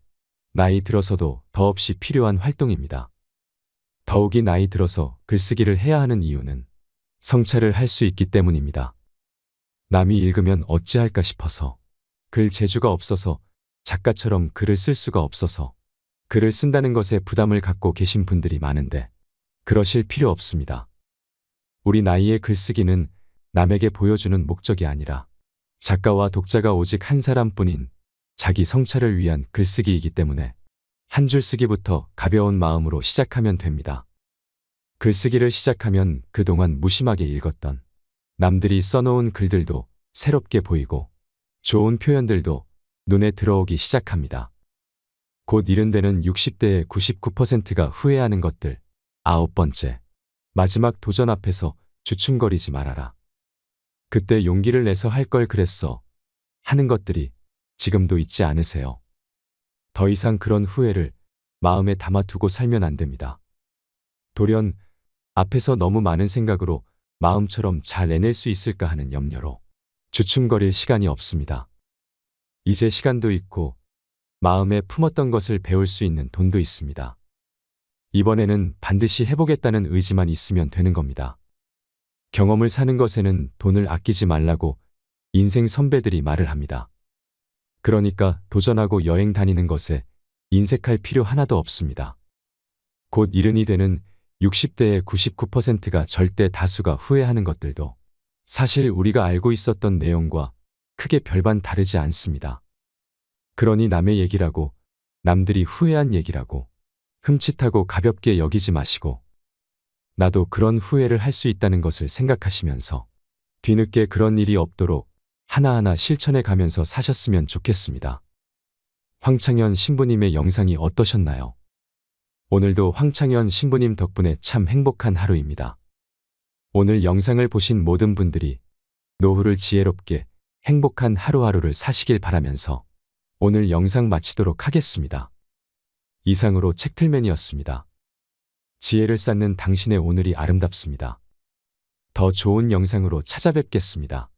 나이 들어서도 더없이 필요한 활동입니다. 더욱이 나이 들어서 글쓰기를 해야 하는 이유는 성찰을 할 수 있기 때문입니다. 남이 읽으면 어찌할까 싶어서, 글 재주가 없어서, 작가처럼 글을 쓸 수가 없어서 글을 쓴다는 것에 부담을 갖고 계신 분들이 많은데 그러실 필요 없습니다. 우리 나이의 글쓰기는 남에게 보여주는 목적이 아니라 작가와 독자가 오직 한 사람뿐인 자기 성찰을 위한 글쓰기이기 때문에 한 줄 쓰기부터 가벼운 마음으로 시작하면 됩니다. 글쓰기를 시작하면 그동안 무심하게 읽었던 남들이 써놓은 글들도 새롭게 보이고 좋은 표현들도 눈에 들어오기 시작합니다. 곧 이른 데는 60대의 99%가 후회하는 것들. 9번째, 마지막 도전 앞에서 주춤거리지 말아라. 그때 용기를 내서 할 걸 그랬어 하는 것들이 지금도 있지 않으세요? 더 이상 그런 후회를 마음에 담아두고 살면 안 됩니다. 돌연 앞에서 너무 많은 생각으로 마음처럼 잘 해낼 수 있을까 하는 염려로 주춤거릴 시간이 없습니다. 이제 시간도 있고 마음에 품었던 것을 배울 수 있는 돈도 있습니다. 이번에는 반드시 해보겠다는 의지만 있으면 되는 겁니다. 경험을 사는 것에는 돈을 아끼지 말라고 인생 선배들이 말을 합니다. 그러니까 도전하고 여행 다니는 것에 인색할 필요 하나도 없습니다. 곧 이른이 되는 60대의 99%가 절대 다수가 후회하는 것들도 사실 우리가 알고 있었던 내용과 크게 별반 다르지 않습니다. 그러니 남의 얘기라고, 남들이 후회한 얘기라고 흠칫하고 가볍게 여기지 마시고 나도 그런 후회를 할 수 있다는 것을 생각하시면서 뒤늦게 그런 일이 없도록 하나하나 실천해 가면서 사셨으면 좋겠습니다. 황창현 신부님의 영상이 어떠셨나요? 오늘도 황창현 신부님 덕분에 참 행복한 하루입니다. 오늘 영상을 보신 모든 분들이 노후를 지혜롭게 행복한 하루하루를 사시길 바라면서 오늘 영상 마치도록 하겠습니다. 이상으로 책틀맨이었습니다. 지혜를 쌓는 당신의 오늘이 아름답습니다. 더 좋은 영상으로 찾아뵙겠습니다.